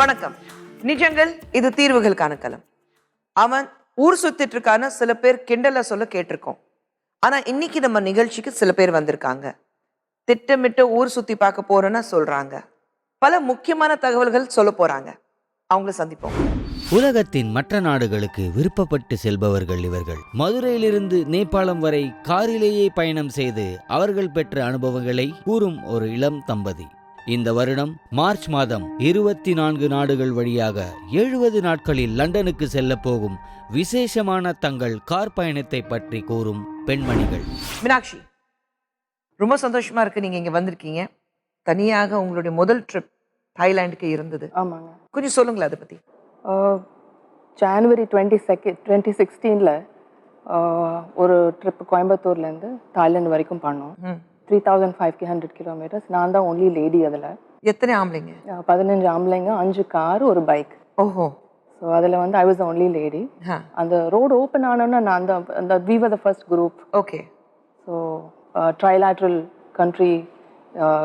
வணக்கம். நிஜங்கள் இது தீர்வுகளுக்கான களம். அவன் ஊர் சுத்திட்டு இருக்கான சில பேர் கிண்டல சொல்ல கேட்டிருக்கோம். ஆனா இன்னைக்கு நம்ம நிகழ்ச்சிக்கு சில பேர் வந்திருக்காங்க. திட்டமிட்ட ஊர் சுத்தி பார்க்க போறேன்னு சொல்றாங்க. பல முக்கியமான தகவல்கள் சொல்ல போறாங்க. அவங்கள சந்திப்போம். உலகத்தின் மற்ற நாடுகளுக்கு விருப்பப்பட்டு செல்பவர்கள் இவர்கள். மதுரையிலிருந்து நேபாளம் வரை காரிலேயே பயணம் செய்து அவர்கள் பெற்ற அனுபவங்களை கூறும் ஒரு இளம் தம்பதி. இந்த வருடம் மார்ச் மாதம் 24 நாடுகள் வழியாக 70 நாட்களில் லண்டனுக்கு செல்ல போகும் விசேஷமான தங்கள் கார் பயணத்தை பற்றி கூறும் பெண்மணிகள். மீனாட்சி, ரொம்ப சந்தோஷமா இருக்கு நீங்க இங்க வந்திருக்கீங்க. தனியாக உங்களுடைய முதல் ட்ரிப் தாய்லாந்துக்கு இருந்தது. ஆமாங்க. கொஞ்சம் சொல்லுங்களேன் அதை பத்தி. ஜான்வரி 2016 ஒரு ட்ரிப் கோயம்புத்தூர்லேருந்து தாய்லாந்து வரைக்கும் பண்ணோம். 3500 கிலோமீட்டர்ஸ். நான் தான் ஒன்லி லேடி. அதில் எத்தனை ஆம்பளைங்க? 15 ஆம்பளைங்க, 5 கார், ஒரு பைக். ஓஹோ. ஸோ அதில் வந்து ஐ வாஸ் ஒன்லி லேடி. அந்த ரோடு ஓப்பன் ஆனோன்னா நான் அந்த we were the first group. Okay. So trilateral country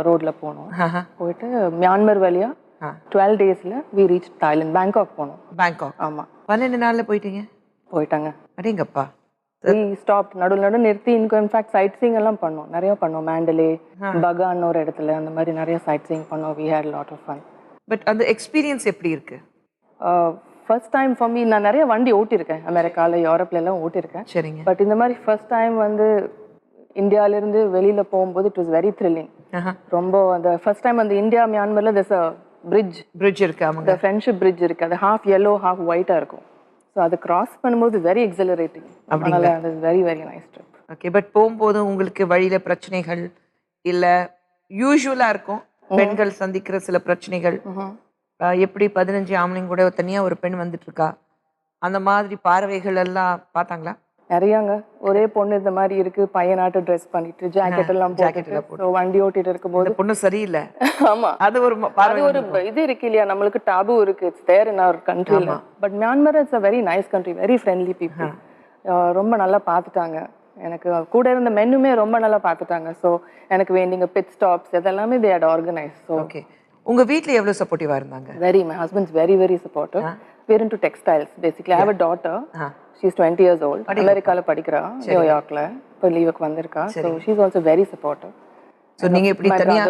ரோடில் போனோம். போயிட்டு மியான்மர் வழியாக 12 டேஸில் வி ரீச் தாய்லாந்து. பேங்காக் போனோம். பேங்காக். ஆமாம். 12 நாளில் போயிட்டாங்க. அடேங்கப்பா. ஸ்டாப் நடுவில் நிறுத்தி இன்ஃபேக்ட் சைட் சீயிங் எல்லாம் பண்ணோம். நிறைய பண்ணோம். மேண்டலே, பகான்னு ஒரு இடத்துல அந்த மாதிரி நிறைய சைட் சீயிங் பண்ணோம். We had lot of fun. But அந்த எக்ஸ்பீரியன்ஸ் எப்படி இருக்கு? First time for me. நான் நிறைய வண்டி ஓட்டியிருக்கேன், அமெரிக்காவில், யூரோப்ல எல்லாம் ஓட்டியிருக்கேன். சரிங்க. பட் இந்த மாதிரி ஃபர்ஸ்ட் டைம் வந்து இந்தியாவிலேருந்து வெளியில் போகும்போது இட் வாஸ் வெரி த்ரில்லிங். ரொம்ப அந்த ஃபர்ஸ்ட் டைம் அந்த இந்தியா மியான்மரில் there's a bridge இருக்கு. அந்த ஃப்ரெண்ட்ஷிப் பிரிட்ஜ் இருக்கு. அது ஹாஃப் yellow ஹாஃப் ஒயிட்டாக இருக்கும். ஸோ அதை கிராஸ் பண்ணும்போது வெரி எக்ஸலரேட்டிங். அதனால அது very very nice trip. Okay. But போகும்போது உங்களுக்கு வழியில பிரச்சனைகள் இல்லை யூஸ்வலாக இருக்கும் பெண்கள் சந்திக்கிற சில பிரச்சனைகள் எப்படி 15 ஆம்பளைங்க கூட தனியா ஒரு பெண் வந்துட்டு இருக்கா அந்த மாதிரி பார்வைகள் எல்லாம் பார்த்தாங்களா? நிறையாங்க. ஒரே பொண்ணு இந்த மாதிரி இருக்கு, பையனாட்டு ட்ரெஸ் பண்ணிட்டு ஜாக்கெட் எல்லாம் போட்டு வண்டி ஓட்டிட்டு இருக்கும்போது பொண்ணு சரியில்லை. ஆமா. அது ஒரு இது இருக்கு இல்லையா, நம்மளுக்கு டாபு இருக்கு. இட்ஸ் தேர் இன் அவர் கண்ட்ரில. But Myanmar it's a very nice country, very friendly people. ரொம்ப நல்லா பார்த்துட்டாங்க. எனக்கு கூட இருந்த மென்னுமே ரொம்ப நல்லா பார்த்துட்டாங்க. ஸோ எனக்கு வேண்டிங்க பிட் ஸ்டாப்ஸ் இதெல்லாமே they had organized. So okay. உங்க வீட்டில் எவ்வளவு சப்போர்ட்டிவா இருந்தாங்க? Very. my husband's very very supportive. we're into textiles basically. I have a daughter. She's 20 years old. அமெரிக்கால படிக்கிறா, நியூயார்க்ல. இப்போ லீவுக்கு வந்திருக்கா. So she's also very supportive. So நீங்க இப்படி தனியா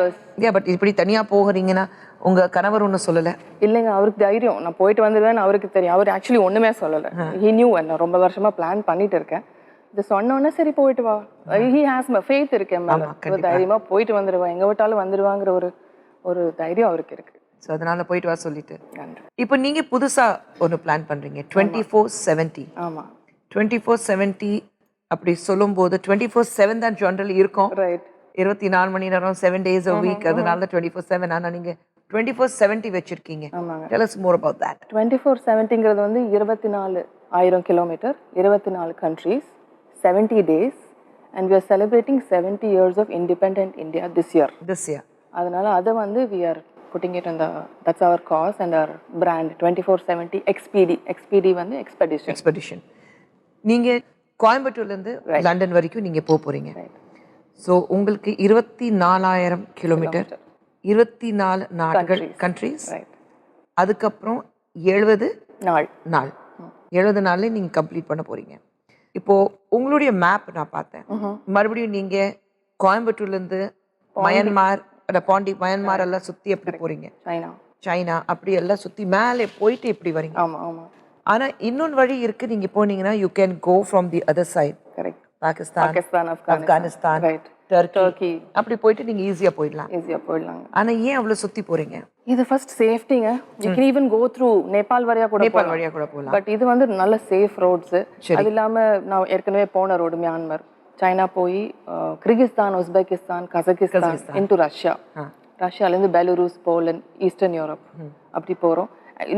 பட் இப்படி தனியா போகிறீங்கன்னா உங்க கணவர் ஒன்றும் சொல்லல? இல்லைங்க, அவருக்கு தைரியம். நான் போயிட்டு வந்துடுவேன் அவருக்கு தெரியும். அவர் ஆக்சுவலி ஒண்ணுமே சொல்லலை. he knew. நான் ரொம்ப வருஷமா பிளான் பண்ணிட்டு இருக்கேன். இது சொன்னோன்னே சரி போயிட்டு வா. he has my faith இருக்கு என் மேல. தைரியமா போயிட்டு வந்துடுவா, எங்க விட்டாலும் வந்துடுவாங்கிற ஒரு தைரியம் அவருக்கு இருக்கு. ஸோ அதனால போயிட்டு வா சொல்லிட்டு. இப்போ நீங்க புதுசா ஒன்று பிளான் பண்றீங்க 24/70. ஆமா. 24/70 அப்படி சொல்லும்போது 24/7 தான் ஜெனரலி இருக்கும். ரைட். 24 மணி நேரம் 7 days a week. அதனால 24/7. ஆனா நீங்க 24/70 வச்சிருக்கீங்க. Tell us more about that. 24/70ங்கிறது வந்து 24,000 kilometre, 24 countries, 70 days, and we are celebrating 70 years of independent India this year. அதனால அதை வந்து we are putting it in that's our cause and our brand 24/70 XPD வந்து expedition. நீங்க கோயம்புத்தூர்ல இருந்து London வரைக்கும் நீங்க போறீங்க. ஸோ உங்களுக்கு 24,000 கிலோமீட்டர், 24 நாடுகள், கண்ட்ரீஸ். அதுக்கப்புறம் 70 நாள் 70 நாள்ல நீங்க கம்ப்ளீட் பண்ண போறீங்க. இப்போ உங்களுடைய மேப் நான் பார்த்தேன். மறுபடியும் நீங்க கோயம்புத்தூர்ல இருந்து மயன்மார் மயன்மார் எல்லாம் சுத்தி எப்படி போறீங்க? சைனா அப்படி எல்லாம் சுத்தி மேலே போயிட்டு இப்படி வரீங்க. ஆனா இன்னொன்னு வழி இருக்கு. நீங்க போனீங்கன்னா you can go from the other side. Correct. Pakistan, Afghanistan, Turkey அப்படி போயிட்டு நீங்க ஈஸியா போயிடலாம். ஆனா ஏன் அவ்வளவு சுத்தி போறீங்க? இது ஃபர்ஸ்ட் சேஃப்டிங்க. you can even go through Nepal வழியா கூட போகலாம். பட் இது வந்து நல்ல சேஃப் ரோட்ஸ். அது இல்லாம நான் ஏற்கனவே போன ரோடு மியான்மர், சைனா போய் கிர்கிஸ்தான், உஸ்பெகிஸ்தான், கசகிஸ்தான், இன்டு ரஷ்யாலேருந்து பெலரூஸ், போலண்ட், ஈஸ்டர்ன் யூரோப் அப்படி போகிறோம்.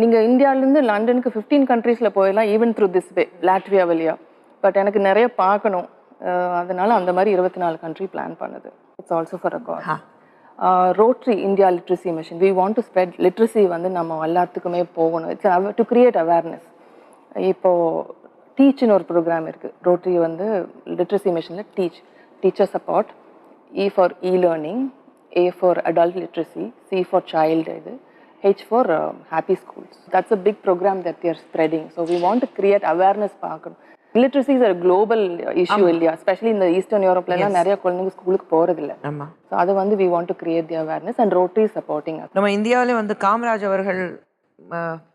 நீங்கள் இந்தியாவிலேருந்து லண்டனுக்கு 15 கண்ட்ரீஸில் போயிடலாம், even through this way, Latvia வழியா. பட் எனக்கு நிறைய பார்க்கணும், அதனால அந்த மாதிரி 24 கண்ட்ரி பிளான் பண்ணுது. It's also for a cause. Rotary India literacy mission. We want to spread literacy வந்து நம்ம எல்லாத்துக்குமே போகணும். It's to create awareness. இப்போது டீச்னு ஒரு ப்ரோக்ராம் இருக்குது ரோட்ரி வந்து லிட்ரஸி மிஷனில். Teacher support, E for E learning, A for adult literacy, C for child இது, H for Happy Schools. That's a big program that they are spreading. So we want to create awareness. Illiteracy is a global issue இல்லையா, especially in the Eastern Europe எல்லாம் நிறைய குழந்தைங்க ஸ்கூலுக்கு போறதில்ல. ஆமாம். So அதை வந்து we want to create the awareness and Rotary is supporting us. நம்ம இந்தியாவிலே வந்து காமராஜ் அவர்கள்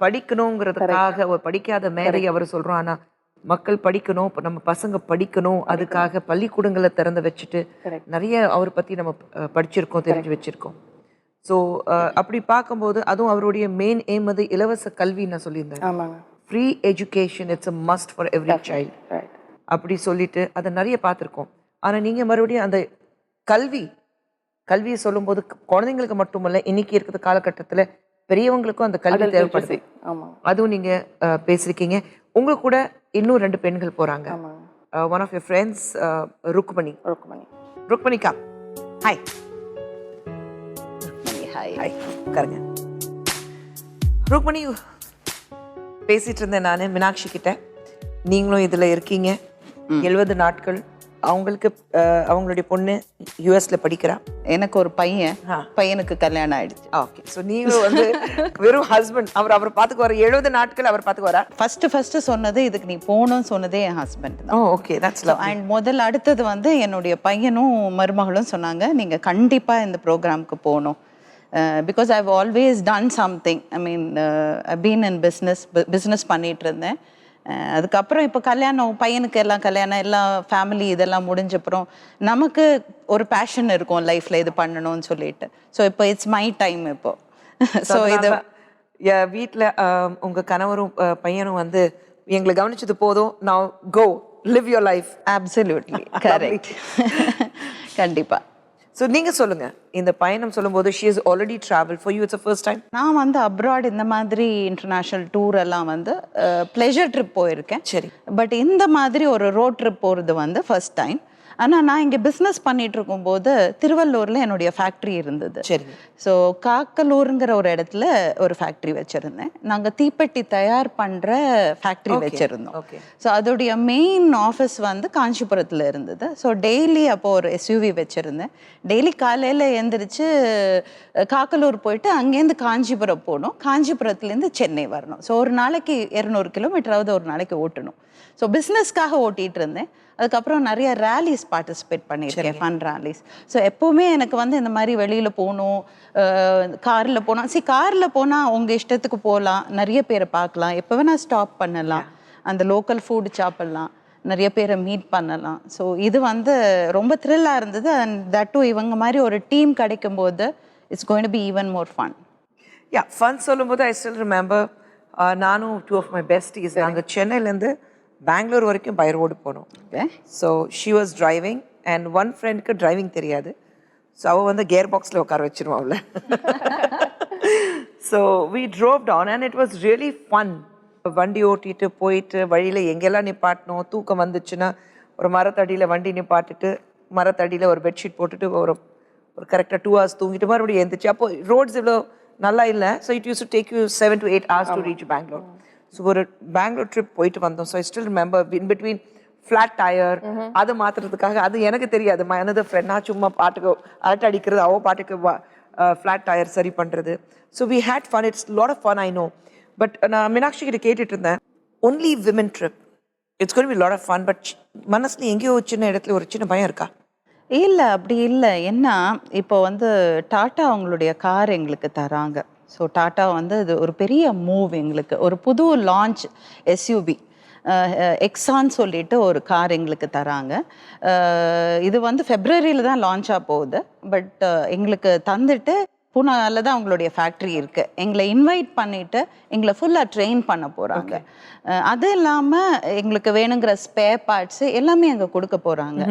படிக்கணுங்கிறதுக்காக ஒரு படிக்காத மேதை அவர் சொல்கிறோம். ஆனால் மக்கள் படிக்கணும், நம்ம பசங்க படிக்கணும், அதுக்காக பள்ளிக்கூடங்களை திறந்து வச்சுட்டு நிறைய அவரை பற்றி நம்ம படிச்சிருக்கோம், தெரிஞ்சு வச்சுருக்கோம். ஸோ அப்படி பார்க்கும்போது அதுவும் அவருடைய மெயின் எய்ம் வந்து இலவச கல்வி. நான் சொல்லியிருந்தேன், ஆமாங்க, free education, it's a must for every child அப்படி சொல்லிட்டு அதை நிறைய பார்த்துருக்கோம். ஆனால் நீங்கள் மறுபடியும் அந்த கல்வியை சொல்லும்போது குழந்தைங்களுக்கு மட்டுமல்ல, இன்னைக்கு இருக்கிற காலகட்டத்தில் பெரியவங்களுக்கும் அந்த கல்வி தேவைப்படுது. அதுவும் நீங்கள் பேசியிருக்கீங்க. உங்களுக்கு கூட இன்னும் 2 பெண்கள் போகிறாங்க. ஒன் ஆஃப் யூர் ஃப்ரெண்ட்ஸ் ருக்மணிக்கா. ஹாய். ஹாய், உட்காருங்க. ருக்மணி, பேசிட்டு இருந்தேன் நான் மீனாட்சி கிட்ட. நீங்களும் இதில் இருக்கீங்க. 70 நாட்கள். அவங்களுக்கு அவங்களுடைய பொண்ணு யூஎஸ்ல படிக்கிறா. எனக்கு ஒரு பையனுக்கு கல்யாணம் ஆயிடுச்சு. ஓகே. ஸோ நீங்களும் வந்து வெறும் ஹஸ்பண்ட், அவர் பார்த்துக்குவார். 70 நாட்கள் அவர் பார்த்துக்குவாரா? ஃபர்ஸ்ட் சொன்னது இதுக்கு நீ போகணும்னு சொன்னதே என் ஹஸ்பண்ட் தான். Okay, that's love. அண்ட் முதல்ல அடுத்தது வந்து என்னுடைய பையனும் மருமகளும் சொன்னாங்க, நீங்க கண்டிப்பா இந்த ப்ரோக்ராமுக்கு போகணும். Because I have always done something. I mean I been in business பண்ணிட்டு இருந்தேன். அதுக்கப்புறம் இப்போ பையனுக்கு எல்லாம் கல்யாணம், எல்லாம் ஃபேமிலி இதெல்லாம் முடிஞ்சப்புறம் நமக்கு ஒரு பேஷன் இருக்கும் லைஃப்ல, இது பண்ணணும்னு சொல்லிட்டு. ஸோ இப்போ இட்ஸ் மை டைம் இப்போ. ஸோ இது வீட்டில் உங்கள் கணவரும் பையனும் வந்து எங்களை கவனிச்சது போதும், நான் go live your life. Absolutely correct. கண்டிப்பா. ஸோ நீங்கள் சொல்லுங்கள், இந்த பயணம் சொல்லும்போது she has already traveled. For you it's the first time? நான் வந்து அப்ராட் இந்த மாதிரி இன்டர்நேஷ்னல் டூர் எல்லாம் வந்து ப்ளெஷர் ட்ரிப் போயிருக்கேன். சரி. பட் இந்த மாதிரி ஒரு ரோட் ட்ரிப் போகிறது வந்து ஃபர்ஸ்ட் டைம். ஆனால் நான் இங்கே பிஸ்னஸ் பண்ணிட்டு இருக்கும்போது திருவள்ளூரில் என்னுடைய ஃபேக்ட்ரி இருந்தது. சரி. ஸோ காக்கலூருங்கிற ஒரு இடத்துல ஒரு ஃபேக்ட்ரி வச்சுருந்தேன். நாங்கள் தீப்பெட்டி தயார் பண்ணுற ஃபேக்ட்ரி வச்சுருந்தோம். ஸோ அதோடைய மெயின் ஆஃபீஸ் வந்து காஞ்சிபுரத்தில் இருந்தது. ஸோ டெய்லி அப்போது ஒரு SUV வச்சுருந்தேன். டெய்லி காலையில் எழுந்திரிச்சு காக்கலூர் போயிட்டு அங்கேருந்து காஞ்சிபுரம் போகணும், காஞ்சிபுரத்துலேருந்து சென்னை வரணும். ஸோ ஒரு நாளைக்கு 200 கிலோமீட்டராவது ஒரு நாளைக்கு ஓட்டணும். ஸோ பிஸ்னஸ்க்காக ஓட்டிகிட்டு இருந்தேன். அதுக்கப்புறம் நிறைய ரேலிஸ் பார்ட்டிசிபேட் பண்ணியிருக்கேன், ஃபன் ரேலிஸ். ஸோ எப்போவுமே எனக்கு வந்து இந்த மாதிரி வெளியில் போகணும், காரில் போனால் காரில் போனால் உங்கள் இஷ்டத்துக்கு போகலாம், நிறைய பேரை பார்க்கலாம், எப்போ வேணால் ஸ்டாப் பண்ணலாம், அந்த லோக்கல் ஃபுட் சாப்பிட்லாம், நிறைய பேரை மீட் பண்ணலாம். ஸோ இது வந்து ரொம்ப த்ரில்லாக இருந்தது. அண்ட் தட் டூ இவங்க மாதிரி ஒரு டீம் கிடைக்கும் போது it's going to be even more fun. Fun சொல்லும்போது ஐ ஸ்டில் ரிமெம்பர், நானும் 2 of my besties நாங்கள் சென்னையிலேருந்து பெங்களூர் வரைக்கும் பை ரோடு போனோம். So she was driving and one ஃப்ரெண்டுக்கு டிரைவிங் தெரியாது. ஸோ அவள் வந்து கியர் பாக்ஸில் உட்கார வச்சிருவோம் அவளை. So we drove down and it was really fun. வண்டி ஓட்டிட்டு போயிட்டு வழியில் எங்கெல்லாம் நிப்பாட்டணும், தூக்கம் வந்துச்சுன்னா ஒரு மரத்தடியில் வண்டி நிப்பாட்டிட்டு மரத்தடியில் ஒரு பெட்ஷீட் போட்டுட்டு ஒரு கரெக்டாக 2 hours தூங்கிட்டு மறுபடியும் எழுந்துச்சு. அப்போ ரோட்ஸ் இவ்வளோ நல்லா இல்லை. So it use to take you 7 to 8 hours to reach Bangalore. So ஒரு பெங்களூர் ட்ரிப் போயிட்டு வந்தோம். So I still remember in between flat tyre அதை மாற்றுறதுக்காக, அது எனக்கு தெரியாது, எனது ஃப்ரெண்டாக சும்மா பாட்டுக்கு அரட்டை அடிக்கிறது, அவள் பாட்டுக்கு ஃப்ளாட் டயர் சரி பண்ணுறது. So we had fun. It's lot of fun, I know. But நான் மீனாட்சி கிட்ட கேட்டுட்டு இருந்தேன், only women trip, it's going to be lot of fun. But மனசில் எங்கேயோ சின்ன இடத்துல ஒரு சின்ன பயம் இருக்கா? இல்லை, அப்படி இல்லை. ஏன்னா இப்போ வந்து டாட்டா அவங்களுடைய கார் எங்களுக்கு தராங்க. ஸோ டாட்டா வந்து இது ஒரு பெரிய மூவ் எங்களுக்கு. ஒரு புது லான்ச் SUV எக்ஸான் சொல்லிட்டு ஒரு கார் எங்களுக்கு தராங்க. இது வந்து ஃபெப்ரவரியில் தான் லான்ச்சாக போகுது. பட் எங்களுக்கு தந்துட்டு பூனாவில் தான் அவங்களுடைய ஃபேக்ட்ரி இருக்குது. எங்களை இன்வைட் பண்ணிவிட்டு எங்களை ஃபுல்லாக ட்ரெயின் பண்ண போகிறாங்க. அது இல்லாமல் எங்களுக்கு வேணுங்கிற ஸ்பேர் பார்ட்ஸு எல்லாமே அங்கே கொடுக்க போகிறாங்க.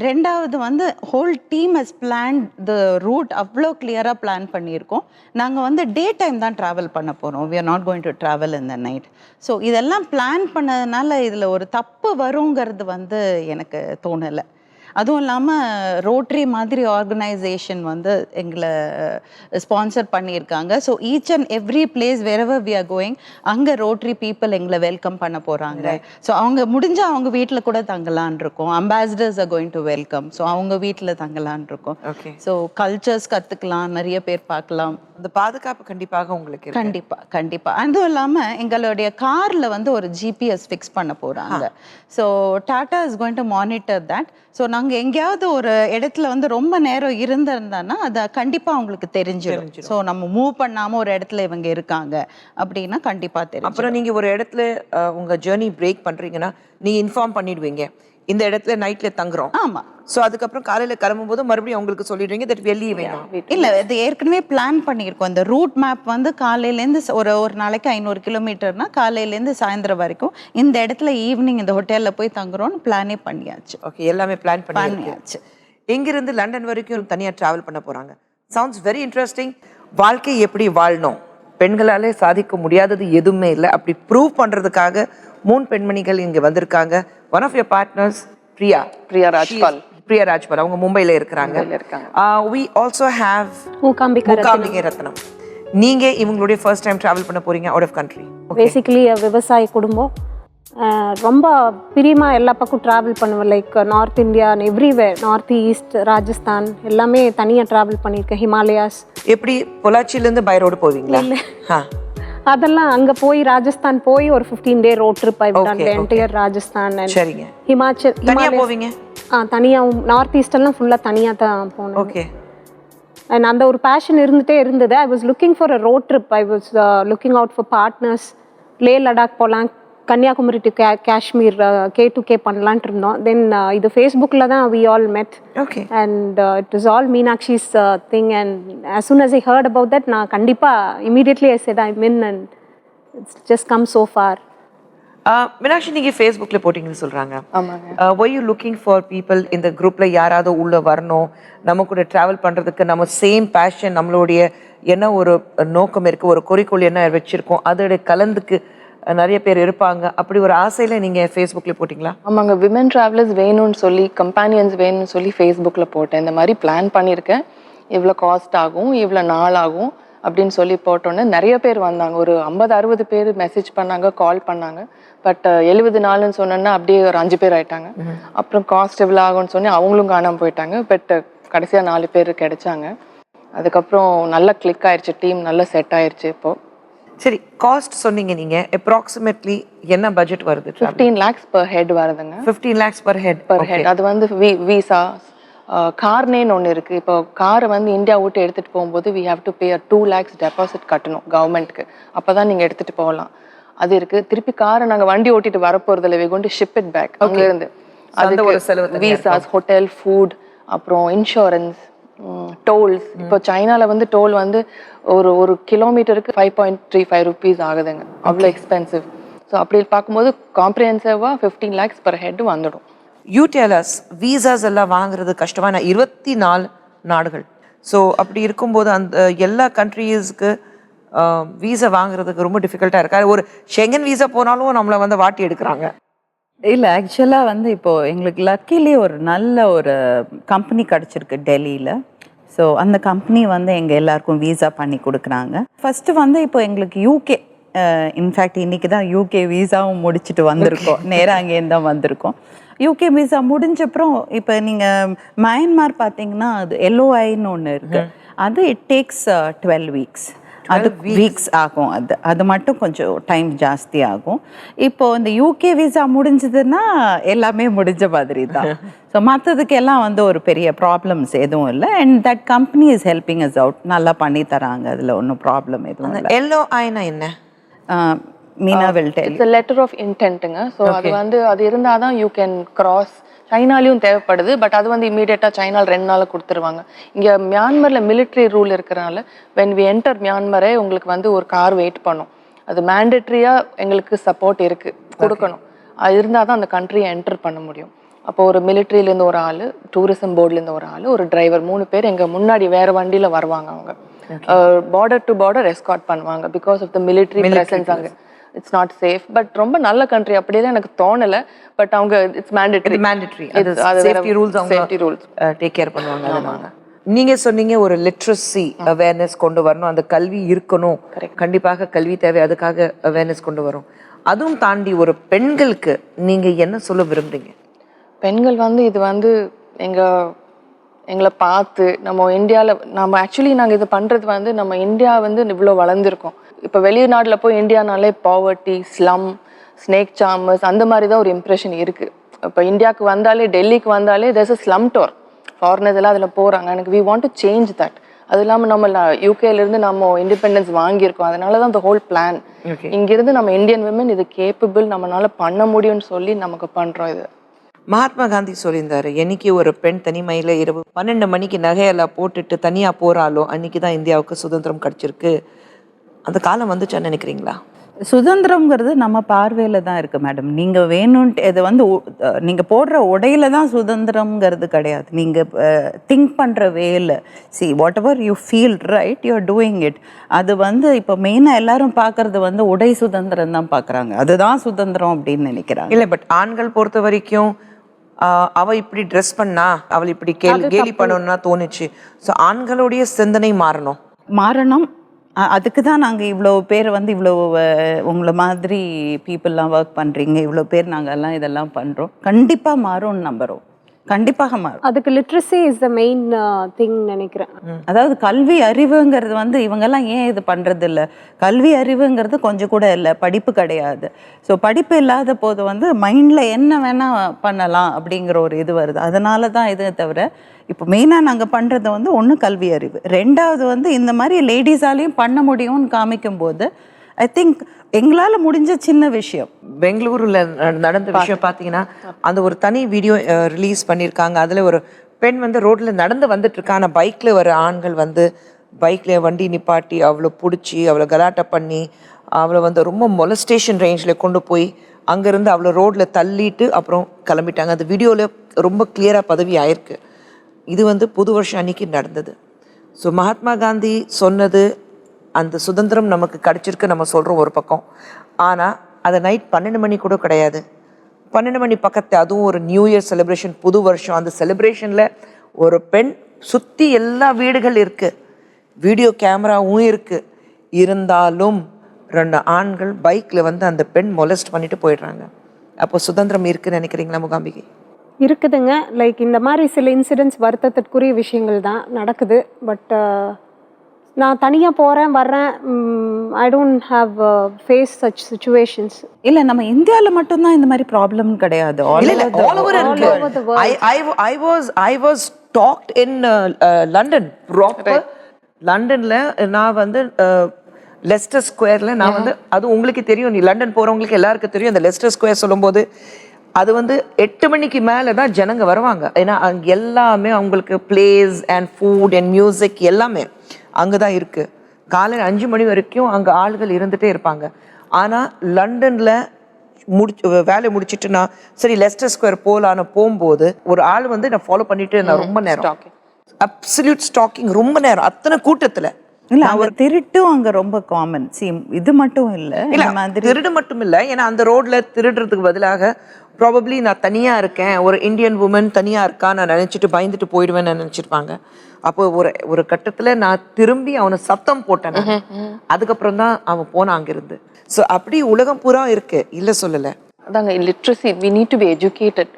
ரெண்டாவது வந்து whole team has plan the route, அவ்வளோ கிளியராக பிளான் பண்ணியிருக்கோம். நாங்கள் வந்து டே டைம் தான் ட்ராவல் பண்ண போகிறோம். We are not going to travel in the night. So இதெல்லாம் பிளான் பண்ணதுனால இதில் ஒரு தப்பு வருங்கிறது வந்து எனக்கு தோணலை. அதுவும் இல்லாமல் ரோட்ரி மாதிரி ஆர்கனைசேஷன் வந்து எங்களை ஸ்பான்சர் பண்ணியிருக்காங்க. So each and every place wherever we are going அங்கே ரோட்ரி பீப்புள் எங்களை வெல்கம் பண்ண போகிறாங்க. ஸோ அவங்க முடிஞ்சால் அவங்க வீட்டில் கூட தங்கலான் இருக்கோம். Ambassadors are going to welcome. So அவங்க வீட்டில் தங்கலான் இருக்கோம். ஓகே. ஸோ கல்ச்சர்ஸ் கற்றுக்கலாம், நிறைய பேர் பார்க்கலாம். அந்த பாதுகாப்பு கண்டிப்பாக உங்களுக்கு இருக்கு. கண்டிப்பா. அதுவும் இல்லாம எங்களுடைய கார்ல வந்து ஒரு ஜிபிஎஸ் ஃபிக்ஸ் பண்ண போறாங்க. So Tata is going to monitor that. So நாங்க எங்கேயாவது ஒரு இடத்துல வந்து ரொம்ப நேரம் இருந்திருந்தோன்னா அதை கண்டிப்பா அவங்களுக்கு தெரிஞ்சிடும். ஸோ நம்ம மூவ் பண்ணாம ஒரு இடத்துல இவங்க இருக்காங்க அப்படின்னா கண்டிப்பா தெரியும். அப்புறம் நீங்க ஒரு இடத்துல உங்க ஜேர்னி பிரேக் பண்றீங்கன்னா நீங்க இன்ஃபார்ம் பண்ணிடுவீங்க, இந்த இடத்துல நைட்ல தங்குறோம். ஆமா. ஸோ அதுக்கப்புறம் காலையில கிளம்பும்போது மறுபடியும் அவங்களுக்கு சொல்லிடுவீங்க தட் வெளியே வேணாம். இல்ல, இது ஏற்கனவே பிளான் பண்ணியிருக்கோம். இந்த ரூட் மேப் வந்து காலையிலேருந்து ஒரு நாளைக்கு 500 கிலோமீட்டர்னா காலையிலேருந்து சாயந்தரம் வரைக்கும் இந்த இடத்துல ஈவினிங் இந்த ஹோட்டல்ல போய் தங்குறோம்னு பிளானே பண்ணியாச்சு. ஓகே, எல்லாமே பிளான் பண்ணியாச்சு. எங்கிருந்து லண்டன் வரைக்கும் தனியா டிராவல் பண்ண போறாங்க. Sounds very interesting. வாழ்க்கை எப்படி வாழணும், பெண்களாலே சாதிக்க முடியாதது எதுவுமே இல்லை, அப்படி ப்ரூவ் பண்றதுக்காக 3 பெண்மணிகள் இங்க வந்திருக்காங்க. One of your partners Priya Rajpal. அவங்க மும்பைல இருக்கிறாங்க. we also have மூகாம்பிகை ரத்னம். நீங்க இவங்களுடைய ஃபர்ஸ்ட் டைம் டிராவல் பண்ண போறீங்க அவுட் ஆஃப் கண்ட்ரி. பேசிக்கலி விவசாய குடும்பம். ரொம்ப பிரியமாக எல்லா பக்கம் ட்ராவல் பண்ணுவேன். Like north India, everywhere, north east, Rajasthan எல்லாமே தனியாக ட்ராவல் பண்ணியிருக்கேன். ஹிமாலயாஸ். எப்படி பொள்ளாச்சியிலேருந்து பை ரோடு போவீங்களா? அதெல்லாம் அங்கே போய் ராஜஸ்தான் போய் ஒரு 15 day ரோட் ட்ரிப் ஆகிவிட்டாங்க. என்டையர் ராஜஸ்தான் அண்ட் சரிங்க. ஹிமாச்சல். தனியாக போவீங்க? தனியாக. நார்த் ஈஸ்டெல்லாம் ஃபுல்லாக தனியாக தான் போனேன். ஓகே. அண்ட் அந்த ஒரு பேஷன் இருந்துகிட்டே இருந்தது. I was looking for a road trip. I was looking out for partners. Leh Ladakh போகலாம், கன்னியாகுமரி டு காஷ்மீர் K2K பண்ணலான்ட்டு இருந்தோம். தென் இது ஃபேஸ்புக்கில் தான் வி ஆல் மெட். Okay. And it was all Meenakshi's thing. And as soon as I heard about that, நான் கண்டிப்பாக immediately I said I'm in and it's just come so far. Meenakshi, நீங்கள் ஃபேஸ்புக்கில் போட்டிங்கன்னு சொல்கிறாங்க. ஆமாங்க. were you looking for people இந்த குரூப்பில் யாராவது உள்ளே வரணும், நம்ம கூட ட்ராவல் பண்ணுறதுக்கு, நம்ம சேம் பேஷன், நம்மளுடைய என்ன ஒரு நோக்கம் இருக்குது, ஒரு குறிக்கோள் என்ன வச்சுருக்கோம், அதோட கலந்துக்கு நிறைய பேர் இருப்பாங்க, அப்படி ஒரு ஆசையில் நீங்கள் ஃபேஸ்புக்கில் போட்டிங்களா? ஆமாங்க. விமன் ட்ராவலர்ஸ் வேணும்னு சொல்லி, கம்பேனியன்ஸ் வேணும்னு சொல்லி ஃபேஸ்புக்கில் போட்டேன். இந்த மாதிரி பிளான் பண்ணியிருக்கேன், இவ்வளோ காஸ்ட் ஆகும், இவ்வளோ நாள் ஆகும் அப்படின்னு சொல்லி போட்டோன்னே நிறைய பேர் வந்தாங்க. ஒரு 50-60 பேர் மெசேஜ் பண்ணாங்க, கால் பண்ணாங்க. பட் 70 நாள்னு சொன்னோன்னா அப்படியே ஒரு 5 பேர் ஆயிட்டாங்க. அப்புறம் காஸ்ட் எவ்வளோ ஆகும்னு சொன்னி அவங்களும் காணாமல் போயிட்டாங்க. பட் கடைசியாக 4 பேர் கிடைச்சாங்க. அதுக்கப்புறம் நல்லா கிளிக் ஆயிடுச்சு, டீம் நல்லா செட் ஆயிடுச்சு. இப்போ சரி, காஸ்ட் சொன்னீங்க நீங்கள், அப்ராக்சிமேட்லி என்ன பட்ஜெட் வருது? 15 lakhs per head வருதுங்க. 15 lakhs per head. அது வந்து வீசா கார்னேன்னு ஒன்று இருக்குது. இப்போ காரை வந்து இந்தியா விட்டு எடுத்துகிட்டு போகும்போது we have to pay a 2 lakhs deposit கட்டணும் கவர்மெண்ட்க்கு. அப்போ தான் நீங்கள் எடுத்துகிட்டு போகலாம். அது இருக்குது. திருப்பி காரை நாங்கள் வண்டி ஓட்டிட்டு வரப்போகிறதில்ல, we going to ship it back அங்கேருந்து. அது ஒரு செலவு. வீசாஸ், ஹோட்டல், ஃபுட், அப்புறம் இன்சூரன்ஸ், டோல்ஸ். இப்போ சைனாவில் வந்து டோல் வந்து ஒரு கிலோமீட்டருக்கு 5.35 rupees ஆகுதுங்க. அவ்வளோ எக்ஸ்பென்சிவ். ஸோ அப்படி பார்க்கும்போது காம்ப்ரிஹென்சிவாக 15 lakhs per head வந்துடும். யூ டெல் அஸ், வீசாஸ் எல்லாம் வாங்குறது கஷ்டமான 24 நாடுகள். ஸோ அப்படி இருக்கும்போது அந்த எல்லா கண்ட்ரீஸ்க்கு வீசா வாங்குறதுக்கு ரொம்ப டிஃபிகல்ட்டாக இருக்கா? ஒரு ஷெங்கன் வீசா போனாலும் நம்மளை வந்து வாட்டி எடுக்கிறாங்க. இல்லை, ஆக்சுவலாக வந்து இப்போது எங்களுக்கு லக்கிலி ஒரு நல்ல ஒரு கம்பெனி கிடச்சிருக்கு டெல்லியில். ஸோ அந்த கம்பெனி வந்து எங்கள் எல்லாருக்கும் வீசா பண்ணி கொடுக்குறாங்க. ஃபஸ்ட்டு வந்து இப்போ எங்களுக்கு யூகே, இன்ஃபேக்ட் இன்றைக்கி தான் யூகே வீசாவும் முடிச்சுட்டு வந்திருக்கோம். நேராக அங்கேருந்து தான் வந்திருக்கோம். யூகே வீசா முடிஞ்சப்புறம் இப்போ நீங்கள் மயன்மார் பார்த்தீங்கன்னா அது LOIன்னு ஒன்று இருக்குது. அது இட் டேக்ஸ் 12 weeks. அது வீக்ஸ் ஆகும். அது மட்டும் கொஞ்சம் டைம் ஜாஸ்தி ஆகும். இப்போது இந்த யூகே வீசா முடிஞ்சதுன்னா எல்லாமே முடிஞ்ச மாதிரி தான். ஸோ மற்றதுக்கு எல்லாம் வந்து ஒரு பெரிய ப்ராப்ளம்ஸ் எதுவும் இல்லை. And that company is helping as out. நல்லா பண்ணி தராங்க, அதில் ஒன்றும் ப்ராப்ளம் எதுவும் இல்லை. LOIனா என்ன? Meena will tell. It's a letter of intentங்க. ஸோ அது வந்து அது இருந்தால் தான் யூ கேன் கிராஸ். சைனாலையும் தேவைப்படுது, பட் அது வந்து இமீடியட்டாக சைனாவில் 2 நாள் கொடுத்துருவாங்க. இங்கே மியான்மரில் மிலிட்ரி ரூல் இருக்கிறனால when we enter மியான்மரே உங்களுக்கு வந்து ஒரு கார் வெயிட் பண்ணும். அது மேண்டட்ரியாக எங்களுக்கு சப்போர்ட் இருக்குது, கொடுக்கணும். அது இருந்தால் தான் அந்த கண்ட்ரியை என்டர் பண்ண முடியும். அப்போ ஒரு மிலிட்ரியிலேருந்து ஒரு ஆள், டூரிசம் போர்ட்லேருந்து ஒரு ஆள், ஒரு டிரைவர், 3 பேர் எங்கள் முன்னாடி வேறு வண்டியில் வருவாங்க. அவங்க பார்டர் டு பார்டர் எஸ்கார்ட் பண்ணுவாங்க because of the military presence. அங்கே இட்ஸ் நாட் சேஃப். பட் ரொம்ப நல்ல கண்ட்ரி அப்படியெல்லாம் எனக்கு தோணலை. பட் அவங்க இட்ஸ் மேண்டேட்டரி சேஃப்டி ரூல்ஸ் அவங்க டேக் கேர் பண்ணுவாங்க. அதனால நீங்க சொன்னீங்க ஒரு லிட்ரஸி அவேர்னஸ் கொண்டு வரணும், அந்த கல்வி இருக்கணும். கண்டிப்பாக கல்வி தேவை, அதுக்காக அவேர்னஸ் கொண்டு வரும். அதுவும் தாண்டி ஒரு பெண்களுக்கு நீங்க என்ன சொல்ல விரும்புறீங்க? பெண்கள் வந்து இது வந்து எங்களை பார்த்து நம்ம இந்தியாவில் நம்ம ஆக்சுவலி நாங்கள் இது பண்ணுறது வந்து நம்ம இந்தியா வந்து இவ்வளோ வளர்ந்துருக்கோம். இப்போ வெளிநாட்டில் போய் இந்தியானாலே பாவர்ட்டி, ஸ்லம், ஸ்னேக் சாமர்ஸ் அந்த மாதிரி தான் ஒரு இம்ப்ரெஷன் இருக்குது. இப்போ இந்தியாவுக்கு வந்தாலே, டெல்லிக்கு வந்தாலே there's a slum door, foreigners எல்லாம் அதில் போகிறாங்க. எனக்கு we want to change that. அது இல்லாமல் நம்ம யூகேலேருந்து நம்ம இண்டிபெண்டன்ஸ் வாங்கியிருக்கோம். அதனால தான் இந்த ஹோல் பிளான். இங்கிருந்து நம்ம இந்தியன் விமன் இது கேப்பபிள், நம்மளால பண்ண முடியும்னு சொல்லி நமக்கு பண்ணுறோம். இது மகாத்மா காந்தி சொல்லியிருந்தாரு, என்னைக்கு ஒரு பெண் தனிமையில் இரவு 12 மணிக்கு நகையெல்லாம் போட்டுட்டு தனியாக போகிறாலோ அன்னைக்கு தான் இந்தியாவுக்கு சுதந்திரம் கிடச்சிருக்கு. அந்த காலம் வந்துச்சான்னு நினைக்கிறீங்களா? சுதந்திரம்ங்கிறது நம்ம பார்வையில் தான் இருக்குது மேடம். நீங்கள் வேணும்ன்ட்டு இது வந்து நீங்கள் போடுற உடையில தான் சுதந்திரம்ங்கிறது கிடையாது. நீங்கள் திங்க் பண்ணுற வேலை, what ever you feel right, you are doing it. அது வந்து இப்போ மெயினாக எல்லாரும் பார்க்குறது வந்து உடை சுதந்திரம் தான் பார்க்குறாங்க, அதுதான் சுதந்திரம் அப்படின்னு நினைக்கிறாங்க. இல்லை, பட் ஆண்கள் பொறுத்த வரைக்கும் அவ இப்படி ட்ரெஸ் பண்ணா, அவள் இப்படி கேலி பண்ணணும்னா தோணுச்சு. ஸோ ஆண்களுடைய சிந்தனை மாறணும். அதுக்கு தான் நாங்கள் இவ்வளோ பேர் வந்து இவ்வளோ உங்களை மாதிரி பீப்புளெலாம் ஒர்க் பண்ணுறீங்க, இவ்வளோ பேர் நாங்கள் எல்லாம் இதெல்லாம் பண்ணுறோம். கண்டிப்பாக மாறும்னு நம்புகிறோம், கண்டிப்பாக மாறும். அதுக்கு literacy is the main thing நினைக்கிறேன். அதாவது கல்வி அறிவுங்கிறது வந்து இவங்கெல்லாம் ஏன் இது பண்ணுறது இல்லை, கல்வி அறிவுங்கிறது கொஞ்சம் கூட இல்லை, படிப்பு கிடையாது. ஸோ படிப்பு இல்லாத போது வந்து மைண்டில் என்ன வேணால் பண்ணலாம் அப்படிங்கிற ஒரு இது வருது. அதனால தான் இது தவிர இப்போ மெயினாக நாங்கள் பண்ணுறது வந்து ஒன்று கல்வி அறிவு, ரெண்டாவது வந்து இந்த மாதிரி லேடிஸாலையும் பண்ண முடியும்னு காமிக்கும்போது ஐ திங்க் எங்களால் முடிஞ்ச சின்ன விஷயம். பெங்களூரில் நடந்த விஷயம் பார்த்தீங்கன்னா, அந்த ஒரு தனி வீடியோ ரிலீஸ் பண்ணியிருக்காங்க. அதில் ஒரு பெண் வந்து ரோட்டில் நடந்து வந்துட்டு இருக்கா, ஆனால் பைக்கில் வர ஆண்கள் வந்து பைக்கில் வண்டி நிப்பாட்டி அவளை பிடிச்சி அவளை கலாட்டை பண்ணி அவளை வந்து ரொம்ப மொலஸ்டேஷன் ரேஞ்சில் கொண்டு போய் அங்கேருந்து அவளை ரோட்டில் தள்ளிட்டு அப்புறம் கிளம்பிட்டாங்க. அந்த வீடியோவில் ரொம்ப கிளியராக பதிவு ஆயிருக்கு. இது வந்து புது வருஷம் அன்னைக்கு நடந்தது. ஸோ மகாத்மா காந்தி சொன்னது, அந்த சுதந்திரம் நமக்கு கிடச்சிருக்கு நம்ம சொல்கிறோம் ஒரு பக்கம், ஆனால் அது நைட் 12 மணி கூட கிடையாது, 12 மணி பக்கத்து, அதுவும் ஒரு நியூ இயர் செலிப்ரேஷன், புது வருஷம். அந்த செலிப்ரேஷனில் ஒரு பெண் சுற்றி எல்லா வீடுகள் இருக்குது, வீடியோ கேமராவும் இருக்குது, இருந்தாலும் 2 ஆண்கள் பைக்கில் வந்து அந்த பெண் மொலஸ்ட் பண்ணிட்டு போயிடுறாங்க. அப்போ சுதந்திரம் இருக்குன்னு நினைக்கிறீங்களா முகாம்பிகை? இருக்குதுங்க. லைக் இந்த மாதிரி சில இன்சிடென்ட்ஸ் வருத்தத்திற்குரிய விஷயங்கள் தான் நடக்குது. பட் நான் தனியாக போகிறேன் வர்றேன், I don't have face such situations. இல்லை, நம்ம இந்தியாவில் மட்டும்தான் இந்த மாதிரி ப்ராப்ளம் கிடையாது, I was talked in London, proper லண்டன்ல. நான் வந்து லெஸ்டர் ஸ்கொயர்ல நான் வந்து, அது உங்களுக்கு தெரியும், நீ லண்டன் போறவங்களுக்கு எல்லாருக்கும் தெரியும். அந்த லெஸ்டர் ஸ்கொயர் சொல்லும்போது அது வந்து 8 மணிக்கு மேலே தான் ஜனங்க வருவாங்க. ஏன்னா அங்கே எல்லாமே அவங்களுக்கு place and food and music எல்லாமே அங்கே தான் இருக்குது. காலையில் 5 மணி வரைக்கும் அங்கே ஆள்கள் இருந்துகிட்டே இருப்பாங்க. ஆனால் லண்டனில் வேலையை முடிச்சுட்டு நான் சரி லெஸ்டர் ஸ்கொயர் போகலான்னு போகும்போது ஒரு ஆள் வந்து நான் ஃபாலோ பண்ணிட்டு இருந்தேன் ரொம்ப நேரம், அப்சல்யூட் ஸ்டாக்கிங், ரொம்ப நேரம், அத்தனை கூட்டத்தில். இல்லை, அவர் திருட்டும் அங்கே ரொம்ப காமன். இது மட்டும் இல்லை, திருடு மட்டும் இல்லை, ஏன்னா அந்த ரோட்ல திருடுறதுக்கு பதிலாக ப்ராபப்ளி நான் தனியாக இருக்கேன், ஒரு இந்தியன் உமன் தனியாக இருக்கா, நான் நினச்சிட்டு பயந்துட்டு போயிடுவேன்னு நினச்சிருப்பாங்க. அப்போ ஒரு கட்டத்தில் நான் திரும்பி அவனை சத்தம் போட்டேன். அதுக்கப்புறம் தான் அவன் போனான் அங்கிருந்து. ஸோ அப்படி உலகம் பூரா இருக்கு, இல்லை சொல்லலை. அதாங்க literacy, we need to be educated.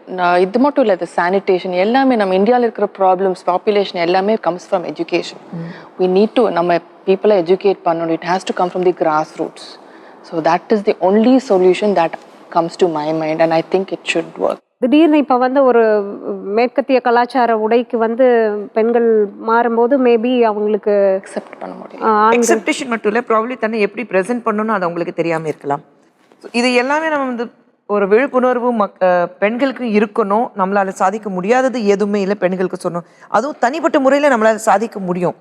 இது மட்டும் இல்லை, சானிடேஷன் எல்லாமே நம்ம இந்தியாவில் இருக்கிற ப்ராப்ளம்ஸ், பாப்புலேஷன் எல்லாமே comes from education. We need to நம்ம பீப்புளை எஜுகேட் பண்ணணும். It has to come from the grass roots. So that is the only solution that comes to my mind and I think it should work. திடீர்னு இப்போ வந்து ஒரு மேற்கத்திய கலாச்சார உடைக்கு வந்து பெண்கள் மாறும்போது மேபி அவங்களுக்கு அக்செப்ட் பண்ண முடியும். அக்செப்டேஷன் மட்டும் இல்லை, ப்ராபப்ளி தன்னை எப்படி ப்ரெசென்ட் பண்ணணும்னு அது அவங்களுக்கு தெரியாமல் இருக்கலாம். இது எல்லாமே நம்ம வந்து ஒரு விழிப்புணர்வு பெண்களுக்கு இருக்கணும். நம்மளால் சாதிக்க முடியாதது எதுவுமே இல்லை, பெண்களுக்கு சொன்னோம். அதுவும் தனிப்பட்ட முறையில் நம்மளால் சாதிக்க முடியும்.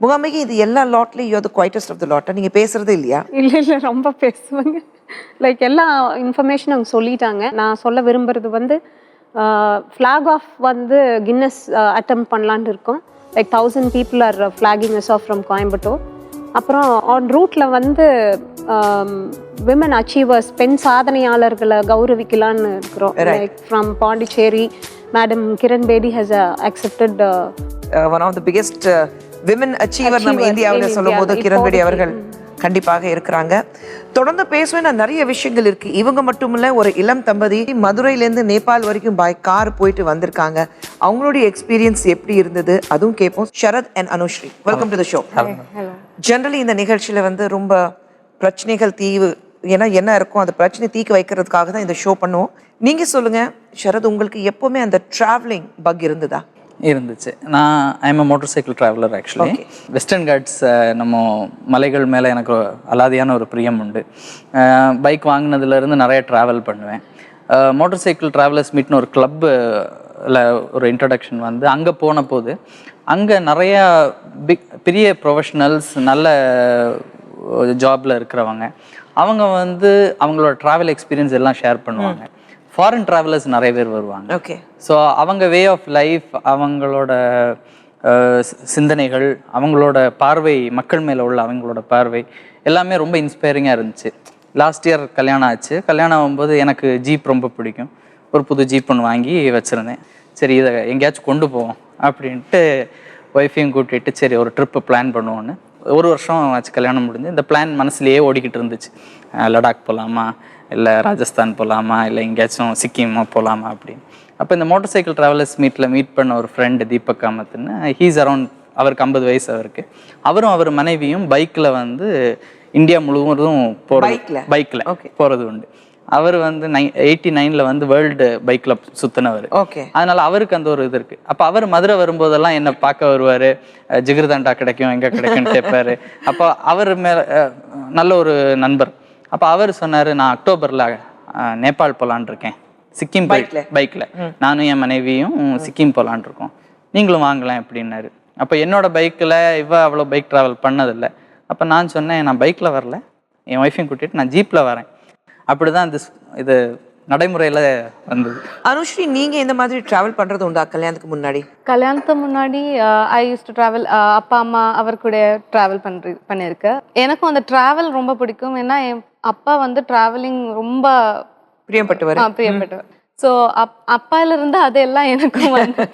முகாமிகை, இது எல்லா லாட்லையும் you are the quietest of the lot. நீங்கள் பேசுறதே இல்லையா? இல்லை, ரொம்ப பேசுவாங்க. லைக் எல்லா இன்ஃபர்மேஷன் அவங்க சொல்லிட்டாங்க. நான் சொல்ல விரும்புறது வந்து ஃப்ளாக் ஆஃப் வந்து கின்னஸ் அட்டெம்ப்ட் பண்ணலான்னு இருக்கோம். Like 1000 people are flagging us off from Coimbatore. அப்புறம் ஆன் ரூட்டில் வந்து விமன் அச்சீவர்ஸ், பெண் சாதனையாளர்களை கௌரவிக்கலான்னு இருக்கிறோம். Like from Pondicherry, madam Kiran Bedi has accepted one of the biggest women achiever நம்ம இந்தியாவில் சொல்லும் போது கிரண் பேடி அவர்கள் கண்டிப்பாக இருக்கிறாங்க. தொடர்ந்து பேசுவேன், நிறைய விஷயங்கள் இருக்கு. இவங்க மட்டும் இல்ல, ஒரு இளம் தம்பதி மதுரையிலேருந்து நேபாள் வரைக்கும் பை கார் போயிட்டு வந்திருக்காங்க. அவங்களுடைய எக்ஸ்பீரியன்ஸ் எப்படி இருந்தது அதுவும் கேட்போம். Sharat and Anushree, welcome to the show. Generally இந்த நிகழ்ச்சியில வந்து ரொம்ப பிரச்சனைகள் தீவு, ஏன்னா என்ன இருக்கும் அந்த பிரச்சனை தீக்க வைக்கிறதுக்காக தான் இந்த ஷோ பண்ணுவோம். நீங்க சொல்லுங்க ஷரத், உங்களுக்கு எப்பவுமே அந்த டிராவலிங் பக் இருந்ததா? இருந்துச்சு. நான் I'm motorcycle traveller actually. Western Ghats நம்ம மலைகள் மேலே எனக்கு அலாதியான ஒரு பிரியம் உண்டு. பைக் வாங்கினதுலேருந்து நிறைய ட்ராவல் பண்ணுவேன். மோட்டர் சைக்கிள் ட்ராவலர்ஸ் மீட்னு ஒரு கிளப்பில் ஒரு இன்ட்ரடக்ஷன் வந்து அங்கே போன போது அங்கே நிறையா பெரிய ப்ரொஃபஷ்னல்ஸ், நல்ல ஜாபில் இருக்கிறவங்க, அவங்க வந்து அவங்களோட ட்ராவல் எக்ஸ்பீரியன்ஸ் எல்லாம் ஷேர் பண்ணுவாங்க. ஃபாரின் ட்ராவலர்ஸ் நிறைய பேர் வருவாங்க. ஓகே. ஸோ அவங்க வே ஆஃப் லைஃப், அவங்களோட சிந்தனைகள், அவங்களோட பார்வை, மக்கள் மேலே உள்ள அவங்களோட பார்வை எல்லாமே ரொம்ப இன்ஸ்பைரிங்காக இருந்துச்சு. லாஸ்ட் இயர் கல்யாணம் ஆச்சு. கல்யாணம் ஆகும்போது எனக்கு ஜீப் ரொம்ப பிடிக்கும். ஒரு புது ஜீப் ஒன்று வாங்கி வச்சுருந்தேன். சரி, இதை எங்கேயாச்சும் கொண்டு போவோம் அப்படின்ட்டு ஒய்ஃபையும் கூட்டிகிட்டு சரி ஒரு ட்ரிப்பு பிளான் பண்ணுவோன்னு. ஒரு வருஷம் ஆச்சு கல்யாணம் முடிஞ்சு. இந்த பிளான் மனசுலேயே ஓடிக்கிட்டு இருந்துச்சு. லடாக் போகலாமா, இல்லை ராஜஸ்தான் போகலாமா, இல்லை எங்கேயாச்சும் சிக்கிமா போகலாமா அப்படின்னு. அப்போ இந்த மோட்டர் சைக்கிள் ட்ராவலர்ஸ் மீட் பண்ண ஒரு ஃப்ரெண்டு தீபக் காமத்துன்னு, ஹீஸ் அரௌண்ட், அவருக்கு 50 வயசு அவருக்கு. அவரும் அவர் மனைவியும் பைக்கில் வந்து இந்தியா முழுவதும் பைக்கில் போகிறது உண்டு. அவர் வந்து 89 வந்து வேர்ல்டு பைக்கில் சுற்றினவர். ஓகே. அதனால அவருக்கு அந்த ஒரு இது இருக்குது. அப்போ அவர் மதுரை வரும்போதெல்லாம் என்னை பார்க்க வருவார். ஜிகிர்தண்டா கிடைக்கும், எங்கே கிடைக்கும்னு கேட்பாரு. அப்போ அவர் மேலே நல்ல ஒரு நண்பர். அப்போ அவர் சொன்னார், நான் அக்டோபரில் நேபாள் போகலான் இருக்கேன், சிக்கிம் பைக்கில் நானும் என் மனைவியும் சிக்கிம் போகலான் இருக்கோம், நீங்களும் வாங்கலாம் அப்படின்னாரு. அப்போ என்னோட பைக்கில் அவ்வளோ பைக் ட்ராவல் பண்ணதில்லை. அப்போ நான் சொன்னேன், நான் பைக்கில் வரல, என் ஒய்ஃபையும் கூட்டிகிட்டு நான் ஜீப்பில் வரேன். அப்படி தான் இது நடைமுறையில் வந்தது. அனுஸ்ரீ, நீங்கள் இந்த மாதிரி ட்ராவல் பண்ணுறது உண்டா கல்யாணத்துக்கு முன்னாடி? கல்யாணத்துக்கு முன்னாடி ஐ யூஸ் டு ட்ராவல். அப்பா அம்மா அவர் கூட ட்ராவல் பண்ணியிருக்கேன். எனக்கும் அந்த ட்ராவல் ரொம்ப பிடிக்கும். ஏன்னா என் அப்பா வந்து ட்ராவலிங் ரொம்ப பிரியப்பட்டவர். ஸோ அப்பாயிலிருந்து அதெல்லாம் எனக்கும் வந்து,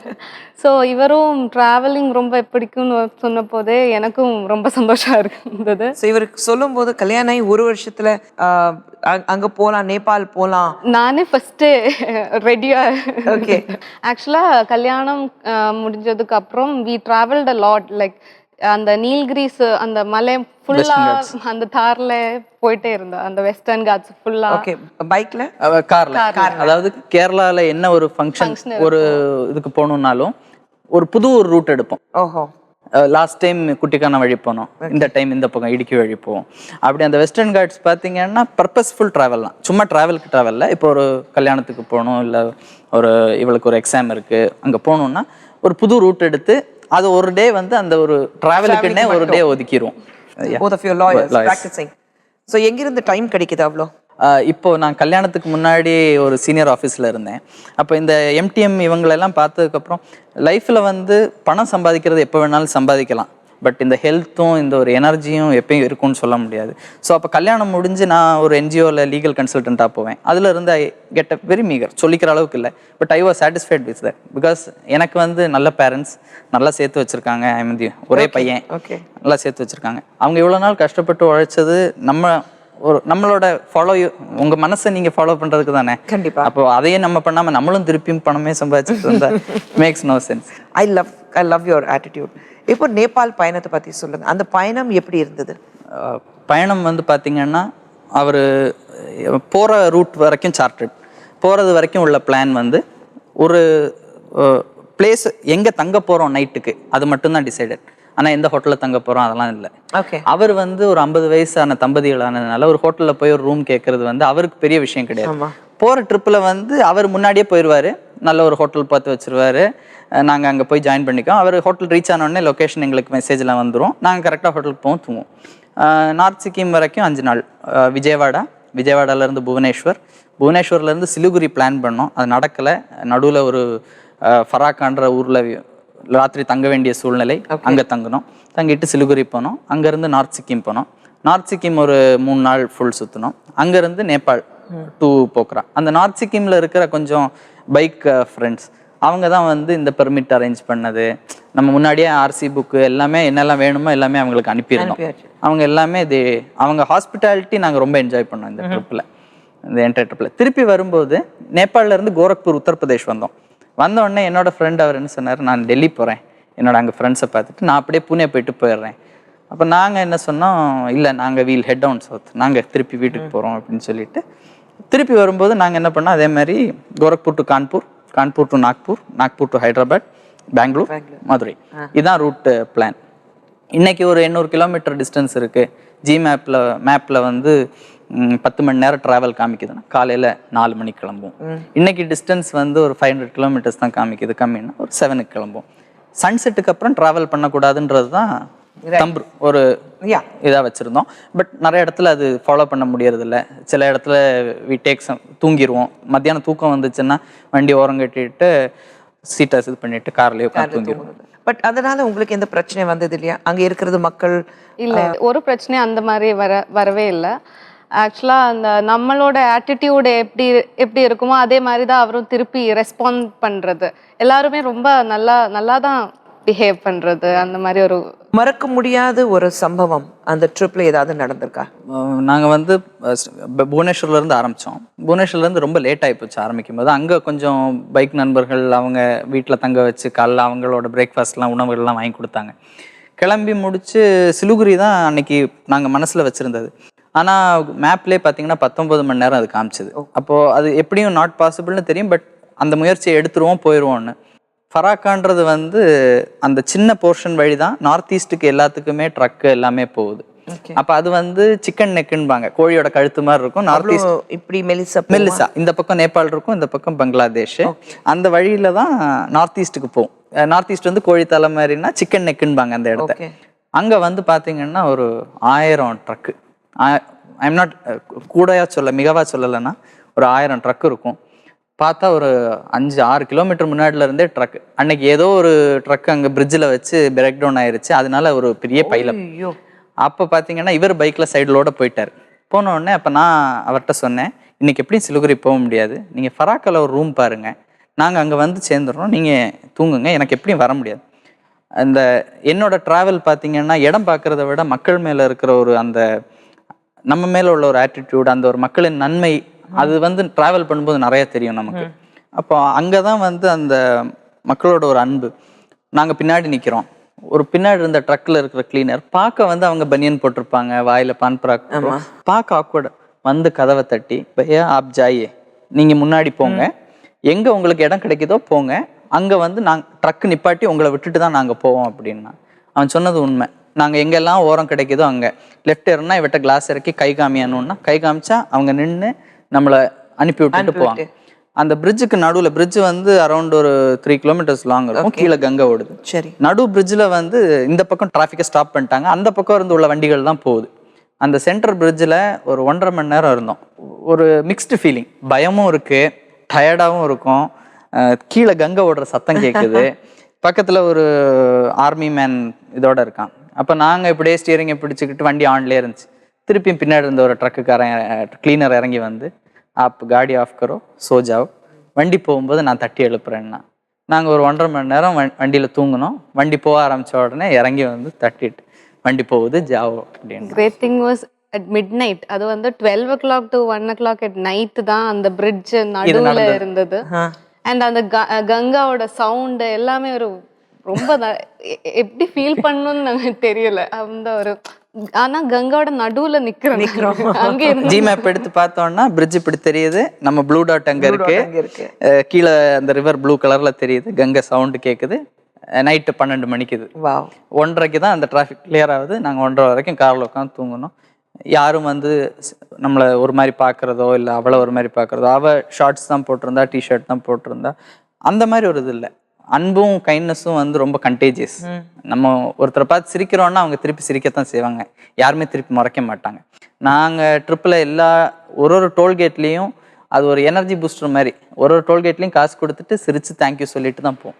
ஸோ இவரும் ட்ராவலிங் ரொம்ப பிடிக்கும்னு சொன்ன போதே எனக்கும் ரொம்ப சந்தோஷம் இருந்தது. ஸோ இவருக்கு சொல்லும் போது கல்யாணம் ஆகி ஒரு வருஷத்துல அங்கே போகலாம், நேபாள் போகலாம், நானே ஃபர்ஸ்ட்டு ரெடியாக. ஓகே. ஆக்சுவலாக கல்யாணம் முடிஞ்சதுக்கு அப்புறம் we travelled a lot. Like அந்த நீல்கிரிஸ், அந்த மலை ஃபுல்லா அந்த தார்ல போயிட்டே இருந்தோம், அந்த வெஸ்டர்ன் காட்ஸ் ஃபுல்லா. ஓகே. பைக்ல, கார்ல. அதாவது கேரளால என்ன ஒரு ஃபங்க்ஷன், ஒரு இதுக்கு போகணும்னாலும் ஒரு புது ஒரு ரூட் எடுப்போம். ஓஹோ. லாஸ்ட் டைம் குட்டிக்கான வழி போனோம், இந்த டைம் இந்த பக்கம் இடுக்கி வழி போவோம். அப்படி அந்த வெஸ்டர்ன் காட்ஸ் பார்த்தீங்கன்னா பர்பஸ்ஃபுல் ட்ராவல்லாம், சும்மா ட்ராவலுக்கு ட்ராவலில். இப்போ ஒரு கல்யாணத்துக்கு போகணும், இல்லை ஒரு இவளுக்கு ஒரு எக்ஸாம் இருக்குது, அங்கே போகணுன்னா ஒரு புது ரூட் எடுத்து அது ஒரு டே வந்து அந்த ஒரு ட்ராவலுக்குன்னே ஒரு டே ஒதுக்கிடுவோம். both of you lawyers practicing. So எங்கிருந்து டைம் கிடைக்குது அவ்வளோ? இப்போ நான் கல்யாணத்துக்கு முன்னாடி ஒரு சீனியர் ஆஃபீஸில் இருந்தேன். அப்போ இந்த எம்டிஎம் இவங்களெல்லாம் பார்த்ததுக்கப்புறம் லைஃப்பில் வந்து பணம் சம்பாதிக்கிறது எப்போ வேணாலும் சம்பாதிக்கலாம், பட் இந்த ஹெல்த்தும் இந்த ஒரு எனர்ஜியும் எப்பயும் இருக்கும்னு சொல்ல முடியாது. ஸோ அப்போ கல்யாணம் முடிஞ்சு நான் ஒரு என்ஜிஓவில் லீகல் கன்சல்டண்ட்டாக போவேன். அதில் இருந்து I get a very meagre, சொல்லிக்கிற அளவுக்கு இல்லை, but I was satisfied with that. Because எனக்கு வந்து நல்ல பேரண்ட்ஸ், நல்லா சேர்த்து வச்சுருக்காங்க. ஐ மீன் ஒரே பையன், ஓகே, நல்லா சேர்த்து வச்சுருக்காங்க. அவங்க இவ்வளோ நாள் கஷ்டப்பட்டு உழைச்சது நம்மளோட ஃபாலோ, உங்கள் மனசை நீங்கள் ஃபாலோ பண்ணுறதுக்கு தானே. கண்டிப்பாக. அப்போ அதையே நம்ம பண்ணாமல் நம்மளும் திருப்பியும் பணமே சம்பாதிச்சுட்டு இருந்தா makes no sense. I love your attitude. இப்போ நேபாள் பயணத்தை பற்றி சொல்லுங்கள், அந்த பயணம் எப்படி இருந்தது? பயணம் வந்து பார்த்திங்கன்னா அவர் போகிற ரூட் வரைக்கும் சார்ட்டட், போகிறது வரைக்கும் உள்ள பிளான் வந்து ஒரு பிளேஸ் எங்கே தங்க போகிறோம் நைட்டுக்கு அது மட்டும்தான் டிசைடட். ஆனால் எந்த ஹோட்டலில் தங்க போகிறோம் அதெல்லாம் இல்லை. ஓகே. அவர் வந்து ஒரு 50 வயசான தம்பதிகளானதுனால ஒரு ஹோட்டலில் போய் ஒரு ரூம் கேட்கறது வந்து அவருக்கு பெரிய விஷயம் கிடையாது. போகிற ட்ரிப்பில் வந்து அவர் முன்னாடியே போயிடுவார், நல்ல ஒரு ஹோட்டல் பார்த்து வச்சுருவார், நாங்கள் அங்கே போய் ஜாயின் பண்ணிக்கோம். அவர் ஹோட்டல் ரீச் ஆனோடனே லொக்கேஷன் எங்களுக்கு மெசேஜில் வந்துடும், நாங்கள் கரெக்டாக ஹோட்டலுக்கு போவோம், தூங்குவோம். நார்த் சிக்கிம் வரைக்கும் 5 நாள். விஜயவாடாலேருந்து புவனேஸ்வர்லேருந்து சிலிகுரி பிளான் பண்ணோம், அது நடக்கலை. நடுவில் ஒரு ஃபராக்கான்ற ஊரில் ராத்திரி தங்க வேண்டிய சூழ்நிலை. அங்கே தங்கினோம். தங்கிட்டு சிலிகுரி போனோம். அங்கேருந்து நார்த் சிக்கிம் போனோம். நார்த் சிக்கிம் ஒரு 3 நாள் ஃபுல் சுற்றினோம். அங்கேருந்து நேபாள் டு போக்ரா. அந்த நார்த் சிக்கிமில் இருக்கிற கொஞ்சம் பைக் ஃப்ரெண்ட்ஸ் அவங்க தான் வந்து இந்த பெர்மிட் அரேஞ்ச் பண்ணது. நம்ம முன்னாடியே ஆர்சி புக்கு எல்லாமே என்னெல்லாம் வேணுமோ எல்லாமே அவங்களுக்கு அனுப்பியிருந்தோம். அவங்க எல்லாமே அவங்க ஹாஸ்பிட்டாலிட்டி நாங்கள் ரொம்ப என்ஜாய் பண்ணோம் இந்த ட்ரிப்பில், இந்த என்டையர் ட்ரிப்பில். திருப்பி வரும்போது நேபாளிலேருந்து கோரக்பூர் உத்தரப்பிரதேஷ் வந்தோம். வந்த உடனே என்னோட ஃப்ரெண்ட் அவர் என்ன சொன்னார், நான் டெல்லி போகிறேன், என்னோட அங்கே ஃப்ரெண்ட்ஸை பார்த்துட்டு நான் அப்படியே புனே போயிட்டு போயிடுறேன். அப்போ நாங்கள் என்ன சொன்னோம், இல்லை நாங்கள் வீல் ஹெட் டவுன் சவுத், நாங்கள் திருப்பி வீட்டுக்கு போகிறோம் அப்படின்னு சொல்லிட்டு திருப்பி வரும்போது நாங்கள் என்ன பண்ணோம், அதே மாதிரி Gorakhpur to Kanpur, Kanpur to Nagpur, Nagpur to Hyderabad, Bangalore, Madurai. இதுதான் ரூட் பிளான். இன்னைக்கு ஒரு 800 கிலோமீட்டர் டிஸ்டன்ஸ் இருக்குது. மேப்பில் வந்து 10 மணி நேரம் ட்ராவல் காமிக்குதுன்னா காலையில் 4 மணிக்கு கிளம்பும். இன்னைக்கு டிஸ்டன்ஸ் வந்து ஒரு 500 கிலோமீட்டர்ஸ் தான் காமிக்குது, கம்மின்னா ஒரு 7க்கு கிளம்பும். சன்செட்டுக்கு அப்புறம் ட்ராவல் பண்ணக்கூடாதுன்றது தான் தம்பு ஒரு இதாக வச்சுருந்தோம். பட் நிறைய இடத்துல அது ஃபாலோ பண்ண முடியறதில்ல. சில இடத்துல தூங்கிடுவோம். மத்தியானம் தூக்கம் வந்துச்சுன்னா வண்டி ஓரம் கட்டிட்டு சீட்டை இது பண்ணிட்டு கார்லேயே உட்காந்து தூங்கிடுவோம். பட் அதனால உங்களுக்கு எந்த பிரச்சனை வந்தது இல்லையா? அங்கே இருக்கிறது மக்கள் இல்ல ஒரு பிரச்சனையும் அந்த மாதிரி வரவே இல்லை. ஆக்சுவலா அந்த நம்மளோட ஆட்டிடியூடு எப்படி இருக்குமோ அதே மாதிரி தான் அவரும் திருப்பி ரெஸ்பாண்ட் பண்றது. எல்லாருமே ரொம்ப நல்லா தான் பிஹேவ் பண்றது. அந்த மாதிரி ஒரு மறக்க முடியாத ஒரு சம்பவம் அந்த ட்ரிப்ல ஏதாவது நடந்திருக்கா? நாங்கள் வந்து புவனேஸ்வர்லேருந்து ஆரம்பித்தோம். புவனேஸ்வர்லேருந்து ரொம்ப லேட் ஆகிப்போச்சு ஆரம்பிக்கும் போது. அங்கே கொஞ்சம் பைக் நண்பர்கள் அவங்க வீட்டில் தங்க வச்சு காலைல அவங்களோட பிரேக்ஃபாஸ்ட்லாம் உணவுகள்லாம் வாங்கி கொடுத்தாங்க. கிளம்பி முடிச்சு சிலிகுரி தான் அன்னைக்கு நாங்கள் மனசில் வச்சுருந்தது. ஆனால் மேப்லேயே பார்த்தீங்கன்னா 19 மணி நேரம் அது காமிச்சது. அப்போது அது எப்படியும் நாட் பாசிபிள்னு தெரியும். பட் அந்த முயற்சியை எடுத்துருவோம் போயிடுவோன்னு. ஃபராக்கான்றது வந்து அந்த சின்ன போர்ஷன் வழி தான் நார்த் ஈஸ்ட்டுக்கு எல்லாத்துக்குமே ட்ரக்கு எல்லாமே போகுது. அப்போ அது வந்து சிக்கன் நெக்குன்பாங்க, கோழியோட கழுத்து மாதிரி இருக்கும். நார்த் ஈஸ்ட் இப்படி மெல்லிசா இந்த பக்கம் நேபாள் இருக்கும், இந்த பக்கம் பங்களாதேஷ். அந்த வழியில தான் நார்த் ஈஸ்ட்டுக்கு போகும். நார்த் ஈஸ்ட் வந்து கோழி தலை மாதிரினா சிக்கன் நெக்குன்பாங்க அந்த இடத்த. அங்கே வந்து பார்த்தீங்கன்னா ஒரு 1000 ட்ரக்கு, ஐம் நாட் கூடையா மிகவா சொல்லலைன்னா ஒரு 1000 ட்ரக் இருக்கும். பார்த்தா ஒரு 5-6 கிலோமீட்டர் முன்னாடில இருந்தே ட்ரக். அன்னைக்கு ஏதோ ஒரு ட்ரக் அங்கே பிரிட்ஜில் வச்சு பிரேக் டவுன் ஆயிருச்சு. அதனால ஒரு பெரிய பைலம். அப்போ பார்த்தீங்கன்னா இவர் பைக்கில் சைடிலோட போயிட்டார். போன உடனே அப்போ நான் அவர்கிட்ட சொன்னேன், இன்னைக்கு எப்படியும் சிலிகுரி போக முடியாது, நீங்கள் ஃபராக்கில் ஒரு ரூம் பாருங்க, நாங்கள் அங்கே வந்து சேர்ந்துடுறோம், நீங்கள் தூங்குங்க, எனக்கு எப்படியும் வர முடியாது. அந்த என்னோட ட்ராவல் பார்த்தீங்கன்னா இடம் பார்க்குறத விட மக்கள் மேலே இருக்கிற ஒரு அந்த நம்ம மேலே உள்ள ஒரு ஆட்டிடியூட், அந்த ஒரு மக்களின் நன்மை, அது வந்து ட்ராவல் பண்ணும்போது நிறைய தெரியும் நமக்கு. அப்போ அங்கே தான் வந்து அந்த மக்களோட ஒரு அன்பு. நாங்கள் பின்னாடி நிற்கிறோம். ஒரு பின்னாடி இருந்த ட்ரக்கில் இருக்கிற கிளீனர் பார்க்க வந்து அவங்க பனியன் போட்டிருப்பாங்க, வாயில் பான் பராக், பார்க்க ஆக்வர்டு. வந்து கதவை தட்டி, பையா ஆப் ஜாயே, நீங்கள் முன்னாடி போங்க, எங்கே உங்களுக்கு இடம் கிடைக்குதோ போங்க, அங்கே வந்து நாங்கள் ட்ரக்கு நிப்பாட்டி உங்களை விட்டுட்டு தான் நாங்கள் போவோம் அப்படின்னா. அவன் சொன்னது உண்மை. நாங்கள் எங்கெல்லாம் ஓரம் கிடைக்குதோ அங்கே லெஃப்ட் ஏறனா இவட்ட கிளாஸ் இறக்கி கை காமியானோன்னா கை காமிச்சா அவங்க நின்று நம்மளை அனுப்பி விட்டுட்டு போவாங்க. அந்த பிரிட்ஜுக்கு நடுவில், பிரிட்ஜ் வந்து அரௌண்ட் ஒரு 3 கிலோமீட்டர்ஸ் லாங் இருக்கும். கீழே கங்கை ஓடுது. சரி, நடு பிரிட்ஜில் வந்து இந்த பக்கம் டிராஃபிக்கை ஸ்டாப் பண்ணிட்டாங்க, அந்த பக்கம் இருந்து உள்ள வண்டிகள் தான் போகுது. அந்த சென்ட்ரல் பிரிட்ஜில் ஒரு 1.5 மணி நேரம் இருந்தோம். ஒரு மிக்ஸ்டு ஃபீலிங், பயமும் இருக்குது, டயர்டாகவும் இருக்கும். கீழே கங்கை ஓடுற சத்தம் கேட்குது, பக்கத்தில் ஒரு ஆர்மி மேன் இதோட இருக்கான். அப்போ நாங்கள் இப்படியே ஸ்டியரிங்கை பிடிச்சிக்கிட்டு வண்டி ஆன்லேயே இருந்துச்சு. திருப்பியும் பின்னாடி இருந்த ஒரு ட்ரக்குக்காரன் கிளீனர் இறங்கி வந்து ஆப் காடி ஆஃப் கரோ சோ ஜாவ், வண்டி போகும்போது நான் தட்டி எழுப்புறேன்னா. நாங்கள் ஒரு 1.5 மணி நேரம் வண்டியில் தூங்கினோம். வண்டி போக ஆரம்பித்த உடனே இறங்கி வந்து தட்டிட்டு வண்டி போகுது ஜாவோ அப்படின்னு. Great thing was at midnight. அது வந்து 12 o'clock to 1 o'clock at night தான் அந்த பிரிட்ஜ் நடுவில் இருந்தது. அண்ட் அந்த கங்காவோட சவுண்டு எல்லாமே ஒரு ரொம்ப எப்படி ஃபீல் பண்ணணும்னு நமக்கு தெரியல. அந்த ஒரு ஆனா கங்காவோட நடுவுல நிக்கிறோம். அங்கே ஜி மேப் எடுத்து பார்த்தோம்னா பிரிட்ஜ் இப்படி தெரியுது, நம்ம ப்ளூ டாட் அங்க இருக்கு, கீழே அந்த ரிவர் ப்ளூ கலர்ல தெரியுது, கங்கை சவுண்டு கேட்குது. நைட்டு 12 மணிக்கு, 1:30க்கு தான் அந்த டிராஃபிக் கிளியர் ஆகுது. நாங்கள் 1:30 வரைக்கும் காரில் உட்காந்து தூங்கணும். யாரும் வந்து நம்மளை ஒரு மாதிரி பார்க்குறதோ இல்லை அவளை ஒரு மாதிரி பார்க்குறதோ, அவள் ஷார்ட்ஸ் தான் போட்டிருந்தா, டிஷர்ட் தான் போட்டிருந்தா, அந்த மாதிரி ஒரு இது இல்லை. அன்பும் கைண்ட்னஸும் வந்து ரொம்ப கண்டேஜியஸ். நம்ம ஒருத்தரை பார்த்து சிரிக்கிறோன்னா அவங்க திருப்பி சிரிக்கத்தான் செய்வாங்க, யாருமே திருப்பி மறைக்க மாட்டாங்க. நாங்கள் ட்ரிப்பில் ஒரு டோல்கேட்லேயும் அது ஒரு எனர்ஜி பூஸ்டர் மாதிரி, ஒரு டோல்கேட்லேயும் காசு கொடுத்துட்டு சிரித்து தேங்க்யூ சொல்லிட்டு தான் போவோம்.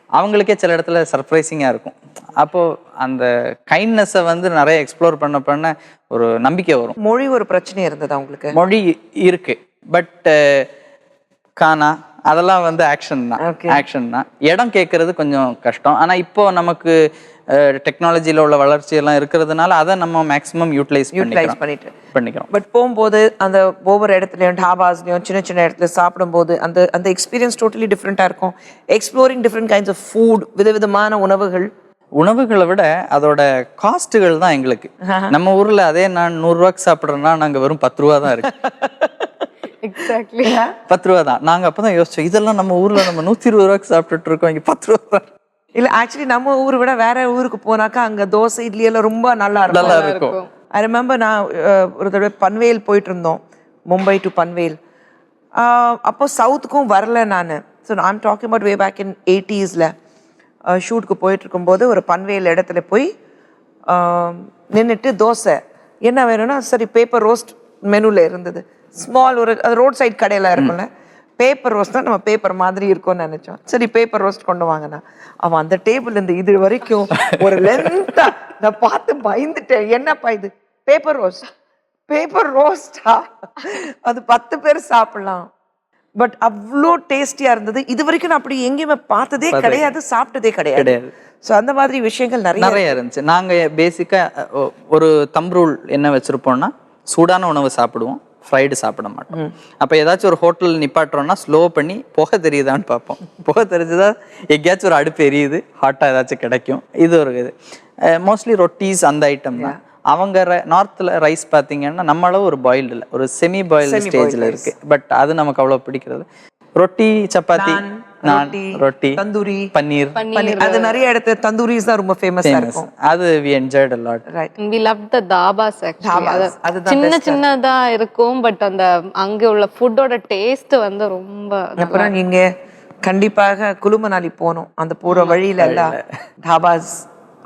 அவங்களுக்கே சில இடத்துல சர்ப்ரைசிங்காக இருக்கும். அப்போது அந்த கைண்ட்னஸை வந்து நிறைய எக்ஸ்ப்ளோர் பண்ண ஒரு நம்பிக்கை வரும். மொழி ஒரு பிரச்சனை இருந்ததா உங்களுக்கு? மொழி இருக்குது, பட் கானா அதெல்லாம் வந்து ஆக்ஷன் தான். இடம் கேட்கறது கொஞ்சம் கஷ்டம். ஆனால் இப்போ நமக்கு டெக்னாலஜியில் உள்ள வளர்ச்சியெல்லாம் இருக்கிறதுனால அதை நம்ம மேக்ஸிமம் யூட்டிலைஸ் பண்ணிக்கிறோம். பட் போகும்போது அந்த ஒவ்வொரு இடத்துலையும் டாபாஸ்லையும் சின்ன சின்ன இடத்துல சாப்பிடும்போது அந்த அந்த எக்ஸ்பீரியன்ஸ் டோட்டலி டிஃப்ரெண்ட்டாக இருக்கும். Exploring different kinds of food, விதவிதமான உணவுகளை விட அதோட காஸ்ட்டுகள் தான் எங்களுக்கு. நம்ம ஊரில் அதே நான் 100 ரூபாய்க்கு சாப்பிட்றேன்னா நாங்கள் வெறும் 10 ரூபா தான் இருக்கு. எக்ஸாக்ட்லி 10 ரூபா தான். நாங்கள் அப்போ தான் யோசிச்சோம், இதெல்லாம் நம்ம ஊரில் நம்ம 120 ரூபாய்க்கு சாப்பிட்டுட்டு இருக்கோம், இங்கே 10 ரூபா தான். இல்லை, ஆக்சுவலி நம்ம ஊரை விட வேற ஊருக்கு போனாக்கா அங்கே தோசை இட்லி எல்லாம் ரொம்ப நல்லா இருக்கும். ஐ ரிமெம்பர் நான் ஒரு தடவை பன்வேல் போயிட்டு இருந்தோம், மும்பை டு பன்வேல். அப்போ சவுத்துக்கும் வரல நான். So I'm talking about way back in 80s ஷூட்டுக்கு போயிட்டு இருக்கும்போது ஒரு பன்வேல் இடத்துல போய் நின்றுட்டு தோசை என்ன வேணும்னா, சரி பேப்பர் ரோஸ்ட் மெனுவில் இருந்தது. ஸ்மால் ஒரு அது ரோட் சைட் கடையில் இருக்கும்ல, பேப்பர் ரோஸ்ட் தான் நம்ம பேப்பர் மாதிரி இருக்கும்னு நினைச்சோம். சரி பேப்பர் ரோஸ்ட் கொண்டு வாங்கினா அவன் அந்த டேபிள் இருந்து இது வரைக்கும் ஒரு லென்த்தா நான் பார்த்து பயந்துட்டேன். என்னப்பா இது பேப்பர் ரோஸ்டா? அது 10 பேர் சாப்பிடலாம். பட் அவ்வளோ டேஸ்டியா இருந்தது. இது வரைக்கும் நான் அப்படி எங்கேயுமே பார்த்ததே கிடையாது, சாப்பிட்டதே கிடையாது. ஸோ அந்த மாதிரி விஷயங்கள் நிறைய இருந்துச்சு. நாங்கள் பேசிக்காக ஒரு தம்ரூல் என்ன வச்சுருப்போம்னா, சூடான உணவு சாப்பிடுவோம், ஃப்ரைடு சாப்பிட மாட்டோம். அப்போ ஏதாச்சும் ஒரு ஹோட்டல் நிப்பாட்டுறோம்னா ஸ்லோ பண்ணி புகை தெரியுதான்னு பார்ப்போம். புகை தெரிஞ்சுதா எங்கேயாச்சும் ஒரு அடுப்பு எரியுது, ஹாட்டாக ஏதாச்சும் கிடைக்கும். இது ஒரு இது. மோஸ்ட்லி ரொட்டீஸ் அந்த ஐட்டம் தான். அவங்க நார்த்தில் ரைஸ் பார்த்தீங்கன்னா நம்மள ஒரு பாயில்டு இல்லை, ஒரு செமி பாயில்டு ஸ்டேஜில் இருக்குது. பட் அது நமக்கு அவ்வளோ பிடிக்கிறது. ரொட்டி, சப்பாத்தி, நான், ரொட்டி, தந்தூரி, பன்னீர். அது நிறைய இடத்துல தந்தூரிஸ் தான் ரொம்ப ஃபேமஸா இருக்கும். அது we enjoyed a lot. we loved the dabas actually. அது சின்னதா இருக்கும், பட் அந்த அங்க உள்ள ஃபுட்டோட டேஸ்ட் வந்து ரொம்ப. அப்புறம் நீங்க கண்டிப்பாக குலுமனாலி போகணும். அந்த போற வழியில எல்லாம் தாபாஸ்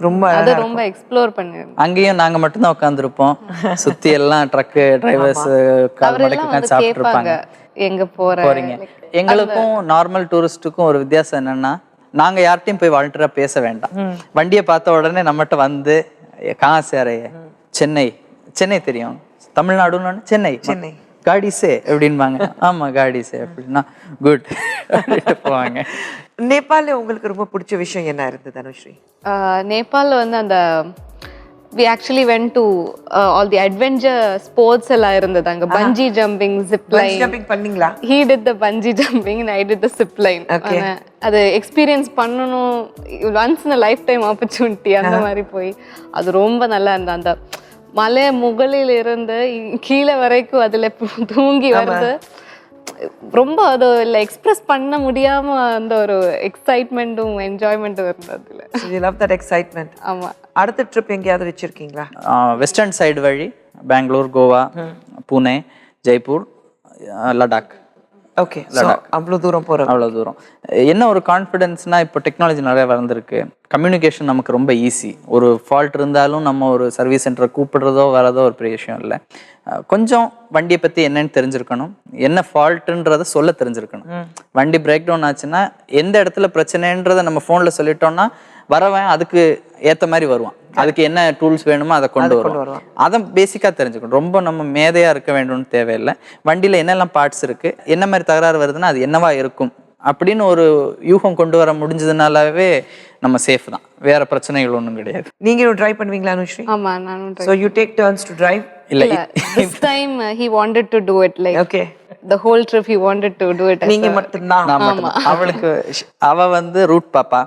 ரொம்ப எக்ஸ்ப்ளோர் பண்ணிருக்கோம். அங்கேயும் நாங்க மட்டும் தான் உட்கார்ந்துருப்போம். சுத்தி எல்லாம் ட்ரக் டிரைவர்ஸ் கால் மடக்கி உட்கார்ந்து சாப்பிட்டு இருப்பாங்க. எங்க போறீங்க? எங்களுக்கும் நார்மல் டூரிஸ்டுக்கும் ஒரு வித்தியாசம் என்னன்னா, நாங்க யார்ட்டையும் போய் வாலண்டியரா பேச வேண்டாம். வண்டியை பார்த்த உடனே நம்மகிட்ட வந்து கहाँ से आ रहे हैं? சென்னை தெரியும், தமிழ்நாடுன்னு சென்னை காடிசே அப்படின்பாங்க. ஆமா காடிசே அப்படின்னா குட் அப்படின்ட்டு போவாங்க. நேபாளில் உங்களுக்கு ரொம்ப பிடிச்ச விஷயம் என்ன இருந்தது அனுஸ்ரீ? நேபாளில் வந்து அந்த we actually went to all the adventure sports எல்லாம் இருந்தது அங்க. bungee jumping, zip line. பண்ணீங்களா? he did the bungee jumping and I did the zip line. அது எக்ஸ்பீரியன்ஸ் பண்ணணும், once in a lifetime opportunity. அந்த மாதிரி போய் அது ரொம்ப நல்லா இருந்தது. அந்த மலை முகளில் இருந்து கீழே வரைக்கும் அதுல தூங்கி வருது, ரொம்ப அது எக்ஸ்பிரஸ் பண்ண முடியாம அந்த ஒரு எக்ஸைட்மெண்ட்டும் என்ஜாய்மெண்ட்டும் இருந்ததுல. you love that excitement. ஆமா. அடுத்த ட்ரிப் எங்கேயாவது வச்சிருக்கீங்களா? வெஸ்டர்ன் சைடு வழி பெங்களூர், கோவா, புனே, ஜெய்ப்பூர், லடாக். ஓகே, அவ்வளோ தூரம் போகிறோம். அவ்வளோ தூரம். என்ன ஒரு கான்ஃபிடென்ஸ்னா, இப்போ டெக்னாலஜி நிறைய வளர்ந்துருக்கு, கம்யூனிகேஷன் நமக்கு ரொம்ப ஈஸி. ஒரு ஃபால்ட் இருந்தாலும் நம்ம ஒரு சர்வீஸ் சென்டரை கூப்பிடுறதோ வரதோ ஒரு பெரிய விஷயம் இல்லை. கொஞ்சம் வண்டியை பற்றி என்னன்னு தெரிஞ்சிருக்கணும், என்ன ஃபால்ட்டுன்றதை சொல்ல தெரிஞ்சிருக்கணும். வண்டி பிரேக் டவுன் ஆச்சுன்னா எந்த இடத்துல பிரச்சனைன்றதை நம்ம ஃபோனில் சொல்லிட்டோம்னா வரவன் அதுக்கு ஏற்ற மாதிரி வருவான். அதுக்கு என்ன டூல்ஸ் வேணுமோ அதை கொண்டு வருவான். அதை பேசிக்காக தெரிஞ்சுக்கணும். ரொம்ப நம்ம மேதையாக இருக்க வேண்டும்னு தேவையில்லை. வண்டியில் என்னெல்லாம் பார்ட்ஸ் இருக்குது, என்ன மாதிரி தகராறு வருதுன்னா அது என்னவா இருக்கும் அப்படின்னு ஒரு யூகம் கொண்டு வர முடிஞ்சதுனாலவே நம்ம சேஃப் தான். வேற பிரச்சனைகள் ஒன்றும் கிடையாது. நீங்க ட்ரைவ் பண்ணுவீங்களா அனுஸ்ரீ? ஆமா, நானும் so you take turns to drive? இல்லை, this time he wanted to do it like okay, the whole trip he wanted to do it. நீங்க மட்டும்தான்? அவளுக்கு அவ வந்து ரூட் பாப்பா,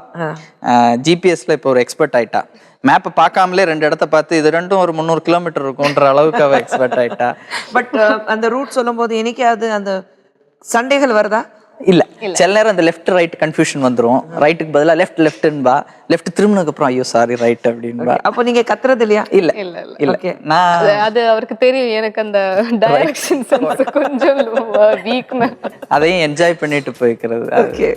ஜிபிஎஸ்ல இப்போ ஒரு எக்ஸ்பர்ட் ஆயிட்டா. மேப்பை பார்க்காமலே 2 இடத்த பார்த்து இது ரெண்டும் ஒரு 300 கிலோமீட்டர் இருக்கும்ன்ற அளவுக்கு அவ எக்ஸ்பர்ட் ஆயிட்டா. பட் அந்த ரூட் சொல்லும் போது எனக்காவது அந்த சண்டைகள் வருதா? இல்ல, சில நேரம் அந்த லெஃப்ட் ரைட் கன்ஃபியூஷன் வந்துரும். ரைட்டுக்கு பதிலா லெஃப்ட்ன்பா, லெஃப்ட் திரும்பினதுக்கு அப்புறம் ஐயோ சாரி ரைட் அப்படின்பா. அப்போ நீங்க கத்துறது இல்லையா? இல்ல இல்ல இல்ல, நான் அது அவருக்கு தெரியும். எனக்கு அந்த டைரக்ஷன் சென்ஸ் கொஞ்சம் வீக்னஸ், அதையும் என்ஜாய் பண்ணிட்டு போய்க்கிறது. Okay,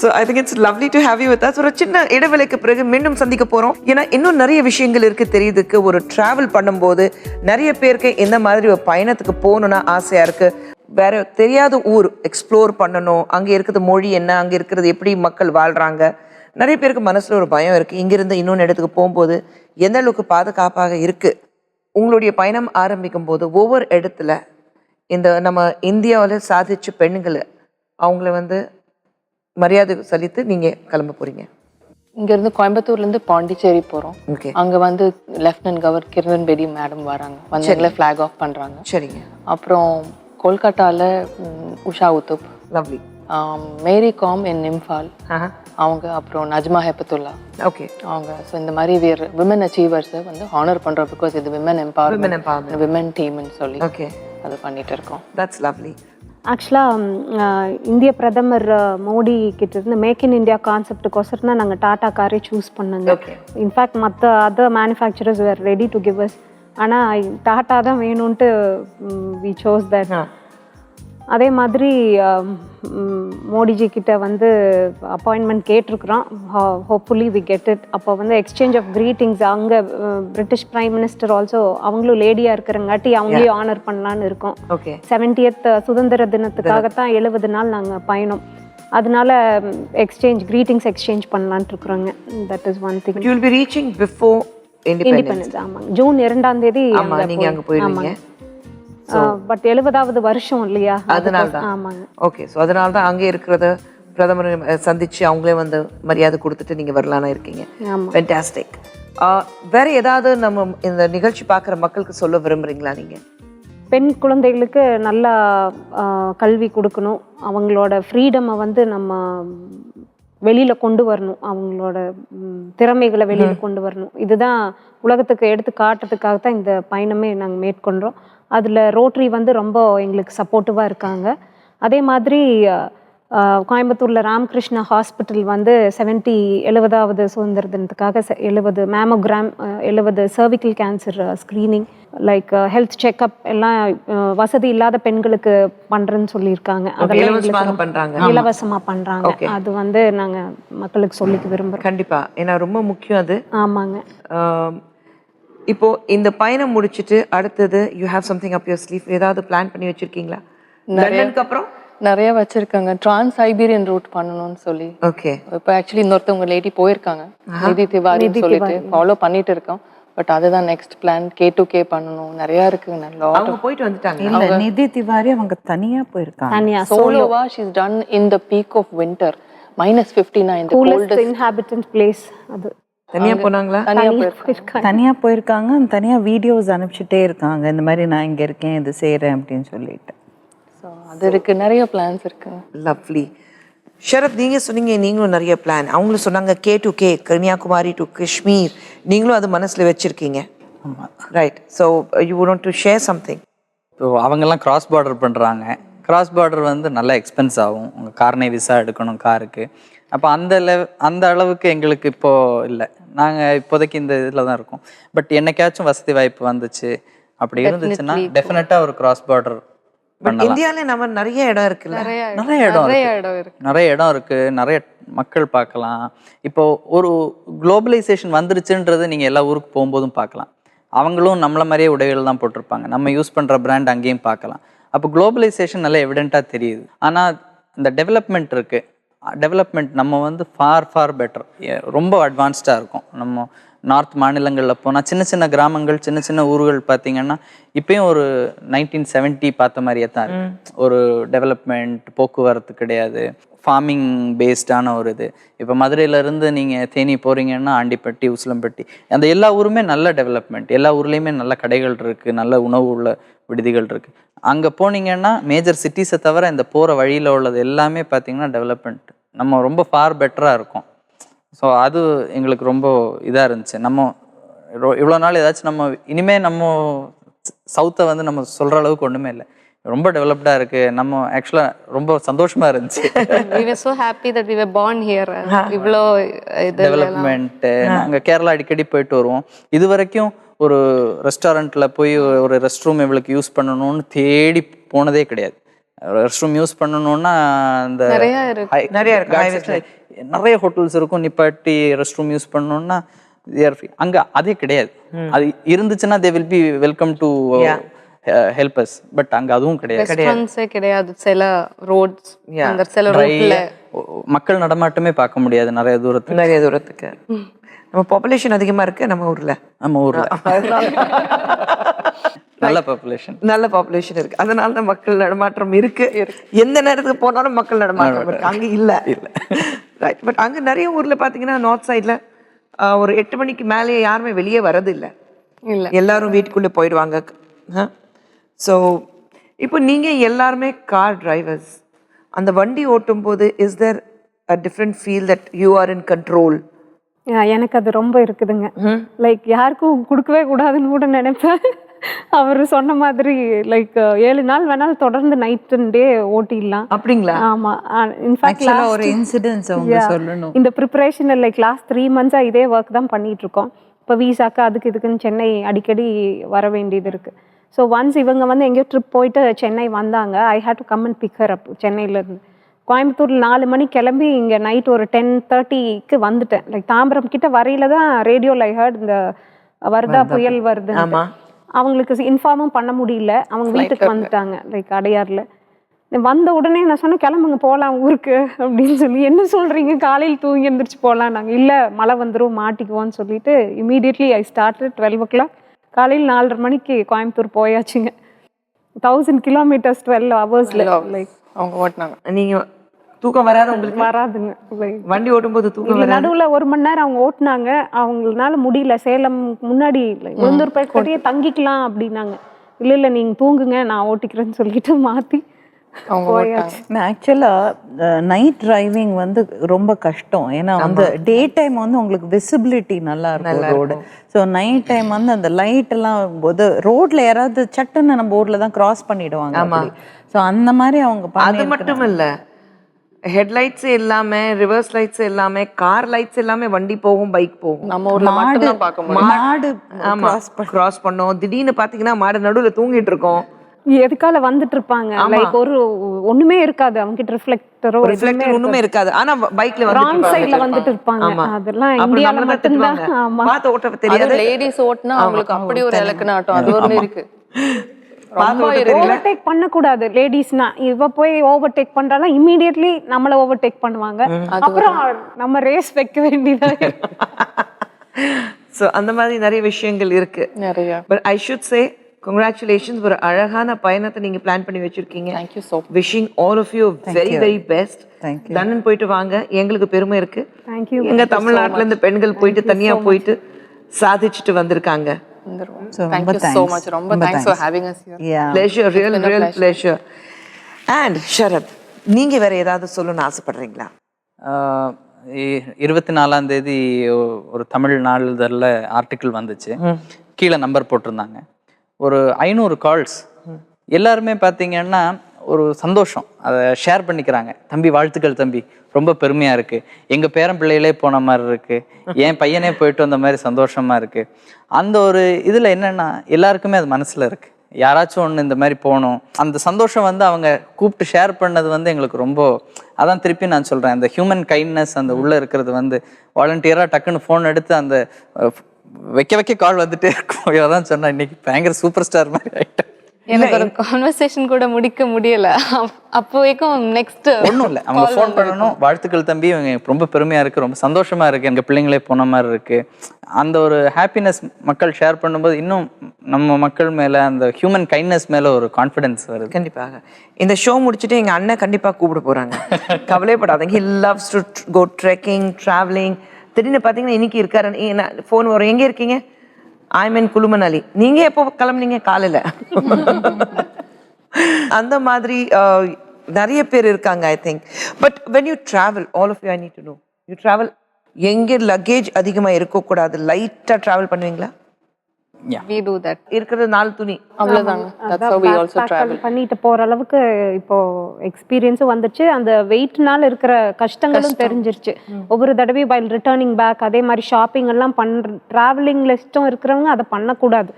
so I think it's lovely to have you with us. ஒரு சின்ன இடைவேளைக்கு பிறகு மீண்டும் சந்திக்க போறோம். ஏன்னா இன்னும் நிறைய விஷயங்கள் இருக்கு தெரியுதுக்கு. ஒரு டிராவல் பண்ணும்போது நிறைய பேருக்கு இந்த மாதிரி ஒரு பயணத்துக்கு போகணும்னா ஆசையா இருக்கு. வேற தெரியாத ஊர் எக்ஸ்ப்ளோர் பண்ணணும், அங்கே இருக்கிறது மொழி என்ன, அங்கே இருக்கிறது எப்படி மக்கள் வாழ்றாங்க, நிறைய பேருக்கு மனசுல ஒரு பயம் இருக்கு, இங்கிருந்து இன்னொன்று இடத்துக்கு போகும்போது எந்த அளவுக்கு பாதுகாப்பாக இருக்கு. உங்களுடைய பயணம் ஆரம்பிக்கும் போது ஒவ்வொரு இடத்துல இந்த நம்ம இந்தியாவில் சாதிச்ச பெண்களை அவங்கள வந்து மரியாதை செலுத்தி நீங்க கிளம்ப போறீங்க. இங்கேருந்து கோயம்புத்தூர்லேருந்து பாண்டிச்சேரி போகிறோம். ஓகே, அங்கே வந்து lieutenant governor Kiran Bedi madam வராங்க, வந்து ஃப்ளாக் ஆஃப் பண்ணுறாங்க. சரிங்க, அப்புறம் கொல்கட்டாவில் Usha Uthup, lovely. Mary Kom in Imphal அவங்க, அப்புறம் நஜ்மா ஹெபத்துல்லா ஓகே, அவங்க. ஸோ இந்த மாதிரி விமன் அச்சீவர்ஸை வந்து ஹானர் பண்ணுறோம், பிகாஸ் இது விமன் எம்பவர்மெண்ட் விமன் டீம்னு சொல்லி ஓகே, அது பண்ணிட்டு இருக்கோம். That's lovely. ஆக்சுவலாக இந்திய பிரதமர் மோடி கிட்ட இருந்து மேக் இன் இந்தியா கான்செப்டுக்கோசரம் தான் நாங்கள் டாடா காரே சூஸ் பண்ணோங்க. இன்ஃபேக்ட் மற்ற other manufacturers were ready to give us, ஆனால் டாட்டா தான் வேணும்ன்ட்டு வி சோஸ் தட். அதே மாதிரி மோடிஜி கிட்ட வந்து அப்பாயின்மெண்ட் கேட்டிருக்கிறோம், ஹோப்ஃபுல்லி வி கெட் இட். அப்போ வந்து எக்ஸ்சேஞ்ச் ஆஃப் க்ரீட்டிங்ஸ், அங்கே பிரிட்டிஷ் பிரைம் மினிஸ்டர் ஆல்சோ அவங்களும் லேடியாக இருக்கிறங்காட்டி அவங்களையும் ஆனர் பண்ணலான்னு இருக்கோம். ஓகே, 70th சுதந்திர தினத்துக்காகத்தான் 70 நாள் நாங்கள் பயணம், அதனால க்ரீட்டிங்ஸ் எக்ஸ்சேஞ்ச் பண்ணலான்ட்டு இருக்கிறோங்க. That is one thing. You will be reaching before independence. ஆமாங்க, ஜூன் 2ஆம் தேதி நீங்க அங்க போயிருவீங்க. பட் 70வது வருஷம் இல்லையா, அதனால தான். ஆமாங்க. ஓகே, ஸோ அதனால தான் அங்கே இருக்கிறத பிரதமர் சந்திச்சு அவங்களே வந்து மரியாதை கொடுத்துட்டு நீங்க வரலான்னு இருக்கீங்க. ஃபென்டாஸ்டிக். வேற ஏதாவது நம்ம இந்த நிகழ்ச்சி பார்க்குற மக்களுக்கு சொல்ல விரும்புறீங்களா நீங்க? பெண் குழந்தைகளுக்கு நல்லா கல்வி கொடுக்கணும், அவங்களோட ஃப்ரீடமை வந்து நம்ம வெளியில் கொண்டு வரணும், அவங்களோட திறமைகளை வெளியில் கொண்டு வரணும். இதுதான் உலகத்துக்கு எடுத்து காட்டுறதுக்காக தான் இந்த பயணமே நாங்கள் மேற்கொண்டோம். அதில் ரோட்டரி வந்து ரொம்ப எங்களுக்கு சப்போர்ட்டிவாக இருக்காங்க. அதே மாதிரி கோயம்புத்தூரில் ராமகிருஷ்ணா ஹாஸ்பிட்டல் வந்து 70வது சுதந்திர தினத்துக்காக 70 mammogram, 70 cervical cancer screening, like health checkup எல்லாம் வசதி இல்லாத பெண்களுக்கு பண்ணுறேன்னு சொல்லியிருக்காங்க. அதெல்லாம் இலவசமாக பண்ணுறாங்க. அது வந்து நாங்கள் மக்களுக்கு சொல்லிக்க விரும்புகிறோம். கண்டிப்பாக, ஏன்னா ரொம்ப முக்கியம் அது. ஆமாங்க. இப்போ இந்த பயணம் முடிச்சுட்டு அடுத்தது you have something up your sleeve, ஏதாவது பிளான் பண்ணி வச்சிருக்கீங்களா? லண்டனுக்கு அப்புறம் நிறைய வச்சிருக்காங்க, டிரான்ஸ் சைபீரியன் ரூட் பண்ணணும்னு சொல்லி. ஓகே, இப்போ ஆக்சுவலி இன்னொருத்தவங்க லேடி போயிருக்காங்க, நிதி திவாரி சொல்லிட்டு, ஃபாலோ பண்ணிட்டு இருக்கோம். பட் அதுதான் நெக்ஸ்ட் பிளான். K2K பண்ணணும், நிறைய இருக்குங்க. அவங்க போயிட்டு வந்துட்டாங்க. இல்ல, நிதி திவாரி அவங்க தனியா போயிருக்காங்க, தனியா சோலோவா. She is done in the peak of winter, -59, the coldest inhabitant place. அது தனியா போனாங்களா? தனியா போயிருக்காங்க. தனியா வீடியோஸ் அனுப்பிச்சுட்டே இருக்காங்க, இந்த மாதிரி நான் இங்க இருக்கேன், இது செய்யறேன் அப்படின்னு சொல்லிட்டு. ஸோ அது இருக்கு, நிறைய பிளான்ஸ் இருக்குங்க. லவ்லி. ஷரத், நீங்க சொன்னீங்க நீங்களும் நிறைய பிளான். அவங்களும் சொன்னாங்க K2K, கன்னியாகுமரி டு காஷ்மீர், நீங்களும் அது மனசுல வச்சிருக்கீங்க. Right, so you want to share something. So அவங்கெல்லாம் கிராஸ் பார்டர் பண்ணுறாங்க. கிராஸ் பார்டர் வந்து நல்லா எக்ஸ்பென்ஸ் ஆகும், உங்கள் கார்னே விசா எடுக்கணும் காருக்கு. அப்போ அந்த அளவுக்கு எங்களுக்கு இப்போது இல்லை. நாங்கள் இப்போதைக்கு இந்த இதில் தான் இருக்கோம். பட் என்னைக்காச்சும் வசதி வாய்ப்பு வந்துச்சு அப்படி இருந்துச்சுன்னா டெஃபினட்டாக ஒரு கிராஸ் பார்டர் பண்ணலாம். இந்தியாவிலே நம்ம நிறைய இடம் இருக்குல்ல, நிறைய இடம் இருக்கு, நிறைய மக்கள் பார்க்கலாம். இப்போ ஒரு குளோபலைசேஷன் வந்துருச்சுன்றது நீங்கள் எல்லா ஊருக்கு போகும்போதும் பார்க்கலாம். அவங்களும் நம்மள மாதிரியே உடைகள் தான் போட்டிருப்பாங்க, நம்ம யூஸ் பண்ணுற பிராண்ட் அங்கேயும் பார்க்கலாம். அப்போ குளோபலைசேஷன் நல்லா எவிடெண்ட்டாக தெரியுது. ஆனால் இந்த டெவலப்மெண்ட் இருக்குது, டெவலப்மெண்ட் நம்ம வந்து ஃபார் பெட்டர், ரொம்ப அட்வான்ஸ்டாக இருக்கும். நம்ம நார்த் மாநிலங்களில் போனால் சின்ன சின்ன கிராமங்கள், சின்ன சின்ன ஊர்கள் பார்த்தீங்கன்னா இப்பயும் ஒரு 1970 பார்த்த மாதிரியே தான் இருக்கு. ஒரு டெவலப்மெண்ட், போக்குவரத்து கிடையாது, ஃபார்மிங் பேஸ்டான ஒரு இது. இப்போ மதுரையிலேருந்து நீங்கள் தேனி போகிறீங்கன்னா ஆண்டிப்பட்டி, உசிலம்பட்டி, அந்த எல்லா ஊருமே நல்ல டெவலப்மெண்ட். எல்லா ஊர்லேயுமே நல்ல கடைகள் இருக்குது, நல்ல உணவு உள்ள விடுதிகள் இருக்குது. அங்கே போனீங்கன்னா மேஜர் சிட்டிஸை தவிர இந்த போகிற வழியில் உள்ளது எல்லாமே பார்த்தீங்கன்னா டெவலப்மெண்ட் நம்ம ரொம்ப ஃபார் பெட்டராக இருக்கும். ஸோ அது எங்களுக்கு ரொம்ப இதாக இருந்துச்சு. நம்ம இவ்வளோ நாள் ஏதாச்சும் நம்ம இனிமேல் நம்ம சவுத்தை வந்து நம்ம சொல்கிற அளவுக்கு ஒன்றுமே இல்லை, ரொம்ப டெவலப்டாக இருக்குது. நம்ம ஆக்சுவலாக ரொம்ப சந்தோஷமாக இருந்துச்சு. We were so happy that we were born here. இவ்வளோ டெவலப்மெண்ட்டு. நாங்கள் கேரளா அடிக்கடி போயிட்டு வருவோம். இது வரைக்கும் ஒரு ரெஸ்டாரண்ட்டில் போய் ஒரு ரெஸ்ட் ரூம் இவளுக்கு யூஸ் பண்ணணும்னு தேடி போனதே கிடையாது. ரெஸ்ட் ரூம் யூஸ் பண்ணணும்னா அந்த நிறைய ஹோட்டல்ஸ் இருக்கும், நிப்பாட்டி ரெஸ்ட் ரூம் யூஸ் பண்ணணும்னா அங்கே அதே கிடையாது. அது இருந்துச்சுன்னா they will be welcome to help us. But அங்கே அதுவும் கிடையாது. ரெஸ்டாரண்ட்ஸே கிடையாது சில ரோட்ஸ், Yeah. அந்த சில ரோட்ல மக்கள் நடமாட்டமே பார்க்க முடியாது நிறைய தூரத்துக்கு. நம்ம பாப்புலேஷன் அதிகமா இருக்கு நம்ம ஊர்ல. நம்ம ஊர்ல நல்ல பாப்புலேஷன் இருக்கு, அதனால தான் மக்கள் நடமாட்டம் இருக்கு. எந்த நேரத்துக்கு போனாலும் மக்கள் நடமாட்டம் இருக்கு, அங்க இல்ல. ரைட். பட் அங்க நிறைய ஊர்ல பாத்தீங்கன்னா நார்த் சைட்ல ஒரு 8 மணிக்கு மேலே யாருமே வெளியே வரது இல்ல, எல்லாரும் வீட்டுக்குள்ள போயிடுவாங்க. ஸோ இப்போ நீங்க எல்லாருமே கார் டிரைவர்ஸ், அந்த வண்டி ஓட்டும் போது is there a different feel that you are in control? எனக்கு அது ரொம்ப இருக்குதுங்க. லைக் யாருக்கும் கொடுக்கவே கூடாதுன்னு கூட நினைப்பேன். அவர் சொன்ன மாதிரி லைக் 7 நாள் வேணாலும் தொடர்ந்து நைட் அண்ட் டே ஓட்டிடலாம். அப்படிங்களா? ஆமா. இன்ஃபேக்ட் ஒரு இன்சிடென்ட்ஸ் அவங்க சொல்லணும். இந்த ப்ரிப்பரேஷன் லைக் லாஸ்ட் 3 months இதே ஒர்க் தான் பண்ணிட்டு இருக்கோம். இப்போ வீசாக்கு அதுக்கு இதுக்குன்னு சென்னை அடிக்கடி வர வேண்டியது இருக்கு. ஸோ ஒன்ஸ் இவங்க வந்து எங்கேயோ ட்ரிப் போயிட்டு சென்னை வந்தாங்க, I had to come and pick her up. சென்னையிலேருந்து கோயம்புத்தூர் 4 மணிக்கு கிளம்பி இங்கே நைட் ஒரு 10:30க்கு வந்துட்டேன். லைக் தாம்பரம் கிட்ட வரையில தான் ரேடியோவில் ஐ ஹர்ட் இந்த வர்தா புயல் வருது. அவங்களுக்கு இன்ஃபார்மும் பண்ண முடியல, அவங்க வீட்டுக்கு வந்துட்டாங்க லைக் அடையாரில். வந்த உடனே நான் சொன்னேன் கிளம்புங்க போகலாம் ஊருக்கு அப்படின்னு சொல்லி. என்ன சொல்கிறீங்க, காலையில் தூங்கி எழுந்திரிச்சு போகலாம். நாங்கள் இல்லை மழை வந்துடும் மாட்டிக்குவோன்னு சொல்லிட்டு இமீடியட்லி ஐ ஸ்டார்ட் 12 o'clock. காலையில் 4:30 மணிக்கு கோயம்புத்தூர் போயாச்சுங்க. 1000 kilometers 12 hours லைக் அவங்க ஓட்டினாங்க. நீங்க தூக்கம் வராது உங்களுக்கு? வராதுங்க. வண்டி ஓட்டும்போது தூக்கம் வராது? நடுவுல 1 மணி நேரம் அவங்க ஓட்டுனாங்க, அவங்களால முடியல. சேலம் முன்னாடி உளுந்தூர்பேட்டையே தங்கிக்கலாம் அப்படின்னாங்க. இல்ல நீங்க தூங்குங்க நான் ஓட்டிக்கிறேன்னு சொல்லிட்டு மாத்தி ஆக்சுவலா நைட் டிரைவிங் வந்து ரொம்ப கஷ்டம். ஏன்னா வந்து டே டைம் வந்து உங்களுக்கு விசிபிலிட்டி நல்லா இருக்கும் ரோடு. ஸோ நைட் டைம் வந்து அந்த லைட் எல்லாம் போது ரோட்ல யாராவது சட்டுன்னு நம்ம ஊர்ல தான் கிராஸ் பண்ணிடுவாங்க. ஸோ அந்த மாதிரி அவங்க அது மட்டும் இல்ல, ஹெட்லைட்ஸ் எல்லாமே ரிவர்ஸ் லைட்ஸ் எல்லாமே கார் லைட்ஸ் எல்லாமே வண்டி போகும் பைக் போகும். நம்ம ஊர்ல மட்டும் தான் பார்க்க முடியும். மாடு கிராஸ் பண்ணோம், திடீர்னு பாத்தீங்கன்னா மாடு நடுவுல தூங்கிட்டு இருக்கோம், எதுக்கால வந்துட்டு இருப்பாங்க. லைக் ஒண்ணுமே இருக்காது அவங்க கிட்ட, ரிஃப்ளெக்டரோ ஒண்ணுமே இருக்காது. ஆனா பைக்ல வந்து ராங் சைடுல வந்துட்டு இருப்பாங்க. அதெல்லாம் இந்தியால மட்டும் தான். ஆமா, பாத்து ஓட்ட தெரியாது. லேடிஸ் ஓட்டுனா அவங்களுக்கு அப்படி ஒரு இலக்கணாட்டம் அது ஒண்ணு இருக்கு. ஓவர்டேக் பண்ண கூடாது லேடிஸ்னா. இவ போய் ஓவர்டேக் பண்றாலும் இமிடியட்லி நம்மள ஓவர்டேக் பண்ணுவாங்க. அப்புறம் நம்ம ரேஸ் வைக்க வேண்டியதா. சோ அந்த மாதிரி நிறைய விஷயங்கள் இருக்கு நிறைய. But I should say congratulations, ஒரு அழகான பயணத்தை நீங்க பிளான் பண்ணி வச்சிருக்கீங்க. Thank you so much. Wishing all of you very very best. Thank you. London போயிட்டு வாங்க, எங்களுக்கு பெருமை இருக்கு. Thank you. எங்க தமிழ்நாட்டுல இருந்து பெண்கள் போயிட்டு தனியா போயிட்டு சாதிச்சுட்டு வந்திருக்காங்க. Thank you so much. ரொம்ப thanks for having us here. Pleasure, real pleasure. And Sharad, நீங்க வேற ஏதாவது சொல்லணும்னு ஆசைப்படுறீங்களா? 24ஆம் தேதி ஒரு தமிழ் நாளிதழில் ஆர்டிக்கிள் வந்துச்சு. கீழே நம்பர் போட்டிருந்தாங்க. ஒரு 500 கால்ஸ். எல்லாருமே பார்த்தீங்கன்னா ஒரு சந்தோஷம், அதை ஷேர் பண்ணிக்கிறாங்க. தம்பி வாழ்த்துக்கள் தம்பி, ரொம்ப பெருமையாக இருக்குது, எங்கள் பேரன் பிள்ளைகளே போன மாதிரி இருக்குது, என் பையனே போயிட்டு வந்த மாதிரி சந்தோஷமாக இருக்குது. அந்த ஒரு இதில் என்னென்னா எல்லாருக்குமே அது மனசில் இருக்குது. யாராச்சும் ஒன்று இந்த மாதிரி போகணும், அந்த சந்தோஷம் வந்து அவங்க கூப்பிட்டு ஷேர் பண்ணது வந்து எங்களுக்கு ரொம்ப, அதான் திருப்பி நான் சொல்கிறேன், அந்த ஹியூமன் கைண்ட்னஸ் அந்த உள்ளே இருக்கிறது வந்து வாலண்டியராக டக்குன்னு ஃபோன் எடுத்து அந்த வைக்க கால் வந்துட்டே இருக்கும். அதான் சொன்னா இன்னைக்கு பயங்கர சூப்பர் ஸ்டார் மாதிரி ஆயிட்டேன். எனக்கு ஒரு கான்வர்சேஷன் கூட முடிக்க முடியல. அப்போ வரைக்கும் நெக்ஸ்ட் ஒன்றும் இல்லை, அவங்க ஃபோன் பண்ணணும், வாழ்த்துக்கள் தம்பி, ரொம்ப பெருமையாக இருக்குது, ரொம்ப சந்தோஷமாக இருக்குது, எங்கள் பிள்ளைங்களே போன மாதிரி இருக்குது. அந்த ஒரு ஹாப்பினஸ் மக்கள் ஷேர் பண்ணும்போது இன்னும் நம்ம மக்கள் மேலே அந்த ஹியூமன் கைண்ட்னஸ் மேலே ஒரு கான்ஃபிடென்ஸ் வருது. கண்டிப்பாக இந்த ஷோ முடிச்சுட்டு எங்கள் அண்ணன் கண்டிப்பாக கூப்பிட போகிறாங்க, கவலைப்படாதீங்க. He loves to go trekking, travelling. திடீர்னு பார்த்தீங்கன்னா இன்னைக்கு இருக்காரு, ஃபோன் வரும், எங்கே இருக்கீங்க? ஐமன் குலுமனாலி. நீங்க எப்போ கிளம்புனீங்க? காலையில. அந்த மாதிரி நிறைய பேர் இருக்காங்க I think. But when you travel, all of you I need to know, you travel, எங்க லக்கேஜ் அதிகமா இருக்கக்கூடாது, லைட்டா டிராவல் பண்ணுவீங்களா? we do that. இருக்கிறது 4 துணி அவ்வளவுதாங்க. That's how we also travel. பண்ணிட்டு போற அளவுக்கு இப்போ எக்ஸ்பீரியன்ஸும் வந்துச்சு. அந்த வெயிட்னால இருக்கிற கஷ்டங்களும் தெரிஞ்சிருச்சு. ஒவ்வொரு தடவையும் while returning back அதே மாதிரி ஷாப்பிங் எல்லாம் டிராவலிங்ல இஷ்டம் இருக்கிறவங்க அதை பண்ணக்கூடாது.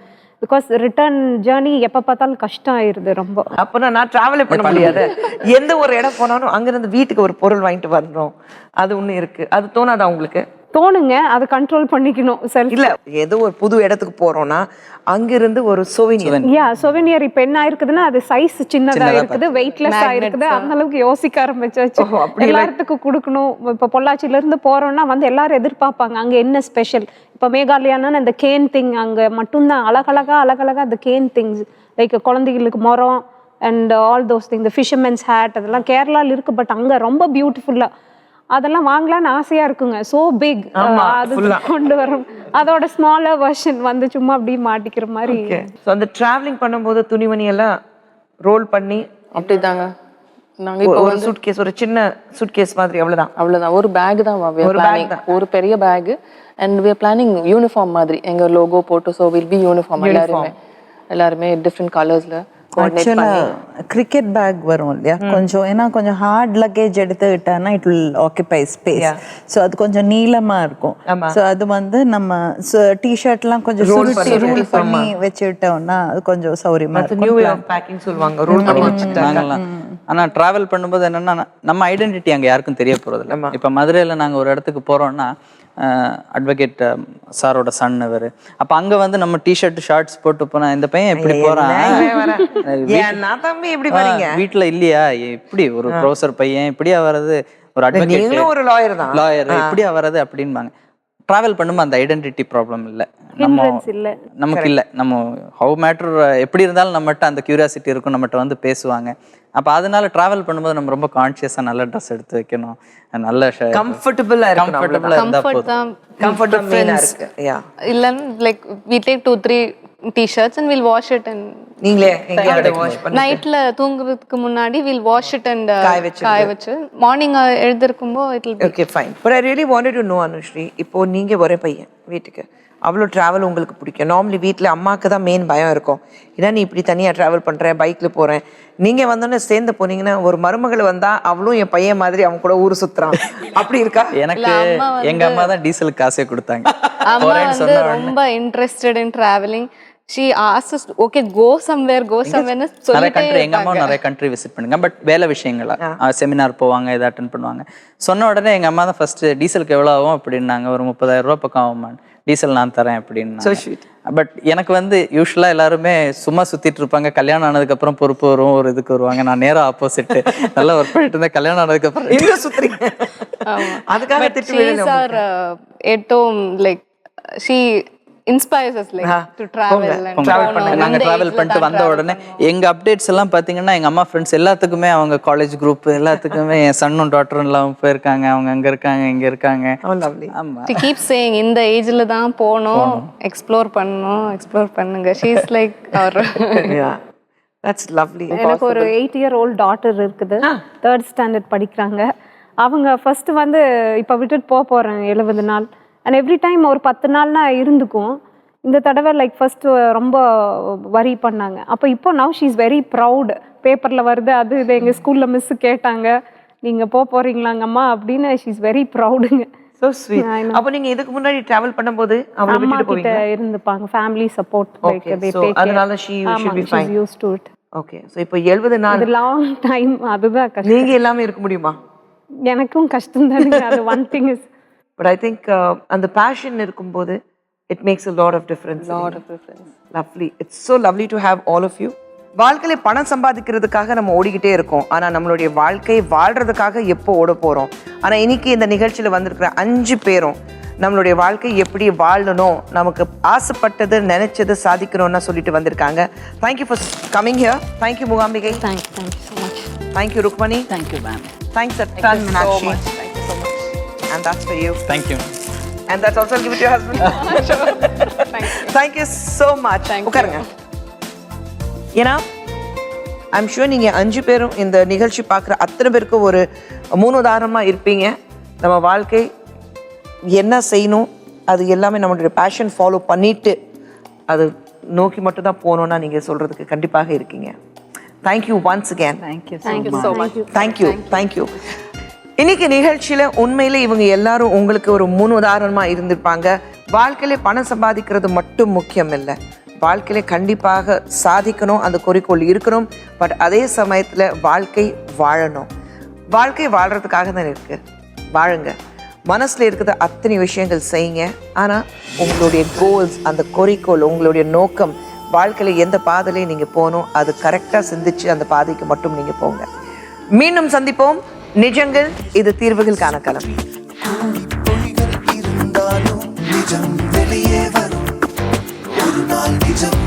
பிகாஸ் ரிட்டர்ன் ஜேர்னி எப்ப பார்த்தாலும் கஷ்டம் ஆயிருது ரொம்ப. அப்போ நான் டிராவலே பண்ண முடியாது. எந்த ஒரு இடம் போனாலும் அங்கிருந்து வீட்டுக்கு ஒரு பொருள் வாங்கிட்டு வரணும், அது ஒண்ணு இருக்கு. அது தோணாதா உங்களுக்கு? தோணுங்க, அதை கண்ட்ரோல் பண்ணிக்கணும் செல்ஃப். இல்ல ஏதோ ஒரு புது இடத்துக்கு போறோம்னா அங்கிருந்து ஒரு சோவினியர். சோவெனியர் இப்போ என்ன இருக்குதுன்னா அது சைஸ் சின்னதா இருக்குது, வெயிட்லெஸ்ஸா இருக்குது, அந்த அளவுக்கு யோசிக்க ஆரம்பிச்சாச்சு. எல்லாத்துக்கும் கொடுக்கணும். இப்போ பொள்ளாச்சியில இருந்து போறோம்னா வந்து எல்லாரும் எதிர்பார்ப்பாங்க அங்க என்ன ஸ்பெஷல். இப்போ மேகாலயானா அந்த கேன் திங் அங்க மட்டும்தான் அழகழகா அந்த கேன் திங்ஸ் லைக் குழந்தைகளுக்கு மரம் and all those thing, the fishermens had அதெல்லாம் கேரளால இருக்கு. பட் அங்க ரொம்ப பியூட்டிஃபுல்லா அதெல்லாம் வாங்கலாம்னு ஆசையா இருக்குங்க. சோ பிக் அது கொண்டு வரும். அதோட ஸ்மாலர் வெர்ஷன் வந்து சும்மா அப்படியே மாட்டிக்கிற மாதிரி. ஸோ அந்த டிராவலிங் பண்ணும்போது துணிமணி எல்லாம் ரோல் பண்ணி அப்படிதாங்க. நாங்க இப்போ ஒரு சூட்கேஸ், ஒரு சின்ன சூட்கேஸ் மாதிரி அவ்வளவுதான் ஒரு பேக் தான் ஒரு பெரிய bag. And we are planning uniform மாதிரி எங்க லோகோ போட்டு. ஸோ வில் பி யூனிஃபார்ம் எல்லாருமே டிஃப்ரெண்ட் கலர்ஸ்ல. கிரிக்கெட் பேக் வரும் இல்லையா கொஞ்சம், ஏன்னா கொஞ்சம் ஹார்ட் லக்கேஜ் எடுத்துக்கிட்டோன்னா it will occupy space. So அது கொஞ்சம் நீளமா இருக்கும். ஸோ அது வந்து நம்ம டிஷர்ட்லாம் கொஞ்சம் ரோல் பண்ணி வச்சுட்டோம்னா அது கொஞ்சம் சௌரியமா இருக்கும். நியூ வே ஆஃப் பேக்கிங் சொல்லுவாங்க, ரோல் பண்ணி வச்சுட்டாங்க. ஆனா டிராவல் பண்ணும்போது என்னன்னா நம்ம ஐடென்டிட்டி அங்க யாருக்கும் தெரிய போறது இல்லை. இப்ப மதுரையில நாங்க ஒரு இடத்துக்கு போறோம்னா அட்வொகேட் சாரோட சன் இவர். அப்ப அங்க வந்து நம்ம டிஷர்ட் ஷார்ட்ஸ் போட்டு போனா இந்த பையன் எப்படி போறான், வீட்டுல இல்லையா, இப்படி ஒரு ப்ரொஃபசர் பையன் இப்படியா வர்றது, ஒரு அட்வொகேட் ஒரு லாயர் தான் லாயர் இப்படியா வர்றது அப்படின்பாங்க. டிராவல் பண்ணும்போது அந்த ஐடென்டிட்டி ப்ராப்ளம் இல்லை நமக்கு இல்லை. நம்ம ஹவு மேட்டர் எப்படி இருந்தாலும் நம்மகிட்ட அந்த கியூரியாசிட்டி இருக்கும், நம்மகிட்ட வந்து பேசுவாங்க. அப்போ அதனால டிராவல் பண்ணும்போது நம்ம ரொம்ப கான்ஷியஸாக நல்ல ட்ரெஸ் எடுத்து வைக்கணும், நல்ல கம்ஃபர்டபுளா இல்லைன்னு like we take 2-3 t-shirts and we'll wash it and நீங்களே எங்கயாவது வாஷ் பண்ணி நைட்ல தூங்குறதுக்கு முன்னாடி we'll wash it and காய வச்சு morning எழுந்திருக்கும்போ it will be okay fine. But I really wanted to know Anusree, இப்போ நீங்க ஒரே பையன் வீட்டுக்கு, அவ்வளோ ட்ராவல் உங்களுக்கு பிடிக்கும். நார்மலி வீட்டில் அம்மாவுக்கு தான் மெயின் பயம் இருக்கும், ஏன்னா நீ இப்படி தனியாக ட்ராவல் பண்ணுறேன், பைக்கில் போகிறேன். நீங்கள் வந்தோடனே சேர்ந்து போனீங்கன்னா ஒரு மருமகள் வந்தால் அவளும் என் பையன் மாதிரி அவன் கூட ஊர் சுற்றுறான், அப்படி இருக்கா? எனக்கு எங்க அம்மா தான் டீசலுக்கு காசே கொடுத்தாங்க. அம்மா வந்து ரொம்ப interested in travelling. she asked us okay go somewhere னு சொல்லிட்டே எங்க அம்மா நிறைய கண்ட்ரி விசிட் பண்ணுங்க. பட் வேலை விஷயங்களா செமினார் போவாங்க, இதை அட்டென்ட் பண்ணுவாங்க. சொன்ன உடனே எங்க அம்மா தான் ஃபர்ஸ்ட் டீசலுக்கு எவ்வளோ ஆகும் அப்படின்னாங்க. ஒரு 30,000 ரூபாய் பக்கம் ஆகுமா, டீசல் நான் தரேன் அப்படின்னு. பட் எனக்கு வந்து யூஸ்வலா எல்லாருமே சும்மா சுத்திட்டு இருப்பாங்க, கல்யாணம் ஆனதுக்கு அப்புறம் பொறுப்பு வரும், ஒரு இதுக்கு வருவாங்க. நான் நேரா ஆப்போசிட், நல்லா ஒர்க் பண்ணிட்டு இருந்தேன். கல்யாணம் ஆனதுக்கு அப்புறம் எங்க சுத்துறீங்க? அதுக்காக like she inspires us like to travel and நாங்க டிராவல் பண்ணிட்டு வந்த உடனே எங்க அப்டேட்ஸ் எல்லாம் பாத்தீங்கன்னா எங்க அம்மா ஃப்ரெண்ட்ஸ் எல்லாத்துக்குமே அவங்க காலேஜ் குரூப் எல்லாத்துக்குமே என் சன்னும் டாட்டரும் எல்லாம் போயிருக்காங்க, அவங்க அங்க இருக்காங்க இங்க இருக்காங்க. ஆமா she keeps saying இந்த ஏஜ்ல தான் போணும், எக்ஸ்ப்ளோர் பண்ணுங்க. she is like our yeah that's lovely. எனக்கு ஒரு 8-year-old டாட்டர் இருக்குது, 3rd ஸ்டாண்டர்ட் படிக்கிறாங்க. அவங்க ஃபர்ஸ்ட் வந்து இப்போ விட்டுட்டு போறேன் 70 நாள். அண்ட் எவ்ரி டைம் ஒரு 10 நாள்னா இருந்துக்கும். இந்த தடவை லைக் ஃபர்ஸ்ட் ரொம்ப வரி பண்ணாங்க. அப்போ இப்போ now she is very proud. பேப்பரில் வருது, அது இது எங்கள் ஸ்கூலில் மிஸ் கேட்டாங்க, நீங்கள் போகிறீங்களாங்கம்மா அப்படின்னு. ஷீ இஸ் வெரி ப்ரௌடுங்க. So sweet. அப்போ நீங்க இதுக்கு முன்னாடி டிராவல் பண்ணும்போது அவளை விட்டுட்டு போவீங்க? இருந்துப்பாங்க, ஃபேமிலி சப்போர்ட். அதனால she should be fine. She's used to it. Okay. So இப்போ 70 நாள் லாங் டைம், அதுதான் கஷ்டம். நீங்க எல்லாமே இருக்க முடியுமா? எனக்கும் கஷ்டம் தானுங்க. அது one thing is but I think and the passion இருக்கும்போது it makes a lot of difference. Lovely. It's so lovely to have all of you. வாழ்க்கையில பணம் சம்பாதிக்கிறதுக்காக நம்ம ஓடிக்கிட்டே இருக்கோம், ஆனா நம்மளுடைய வாழ்க்கை வாழ்றதுக்காக எப்போ ஓட போறோம்? ஆனா இன்னைக்கு இந்த நிகழ்ச்சியில வந்திருக்கிற 5 பேரும் நம்மளுடைய வாழ்க்கை எப்படி வாழணும், நமக்கு ஆசைப்பட்டது நினைச்சது சாதிக்கணும்னா சொல்லிட்டு வந்திருக்காங்க. Thank you for coming here. Thank you Mugambigai. Thank you so much. Thank you Rukmani. Thank you ma'am. Thanks Attan Meenakshi. And that's for you. Thank you. And that's also give it to your husband. Sure. Thank you so much. உட்காருங்க. ஏன்னா I'm sure நீங்கள் 5 பேரும் இந்த நிகழ்ச்சி பார்க்குற அத்தனை பேருக்கு ஒரு முன்னுதாரணமாக இருப்பீங்க. நம்ம வாழ்க்கை என்ன செய்யணும், அது எல்லாமே நம்மளுடைய பேஷன் ஃபாலோ பண்ணிட்டு அது நோக்கி மட்டும் தான் போகணுன்னா நீங்கள் சொல்கிறதுக்கு கண்டிப்பாக இருக்கீங்க. Thank you once again. Thank you so much. Thank you. இன்னைக்கு நிகழ்ச்சியில உண்மையிலே இவங்க எல்லாரும் உங்களுக்கு ஒரு முன் உதாரணமா இருந்திருப்பாங்க. வாழ்க்கையில பணம் சம்பாதிக்கிறது மட்டும் முக்கியம் இல்லை, வாழ்க்கையில கண்டிப்பாக சாதிக்கணும், அந்த குறிக்கோள் இருக்கணும். பட் அதே சமயத்துல வாழ்க்கை வாழணும். வாழ்க்கை வாழ்றதுக்காக தான் இருக்கு, வாழுங்க. மனசில் இருக்கிற அத்தனை விஷயங்கள் செய்யுங்க. ஆனால் உங்களுடைய கோல்ஸ், அந்த குறிக்கோள், உங்களுடைய நோக்கம், வாழ்க்கையில் எந்த பாதையிலையும் நீங்கள் போகணும், அது கரெக்டாக சிந்திச்சு அந்த பாதைக்கு மட்டும் நீங்கள் போங்க. மீண்டும் சந்திப்போம். நிஜங்கள், இது தீர்வுகளுக்கான களம். இருந்தாலும் நிஜம் வெளியே வரும், ஒரு நாள் நிஜம்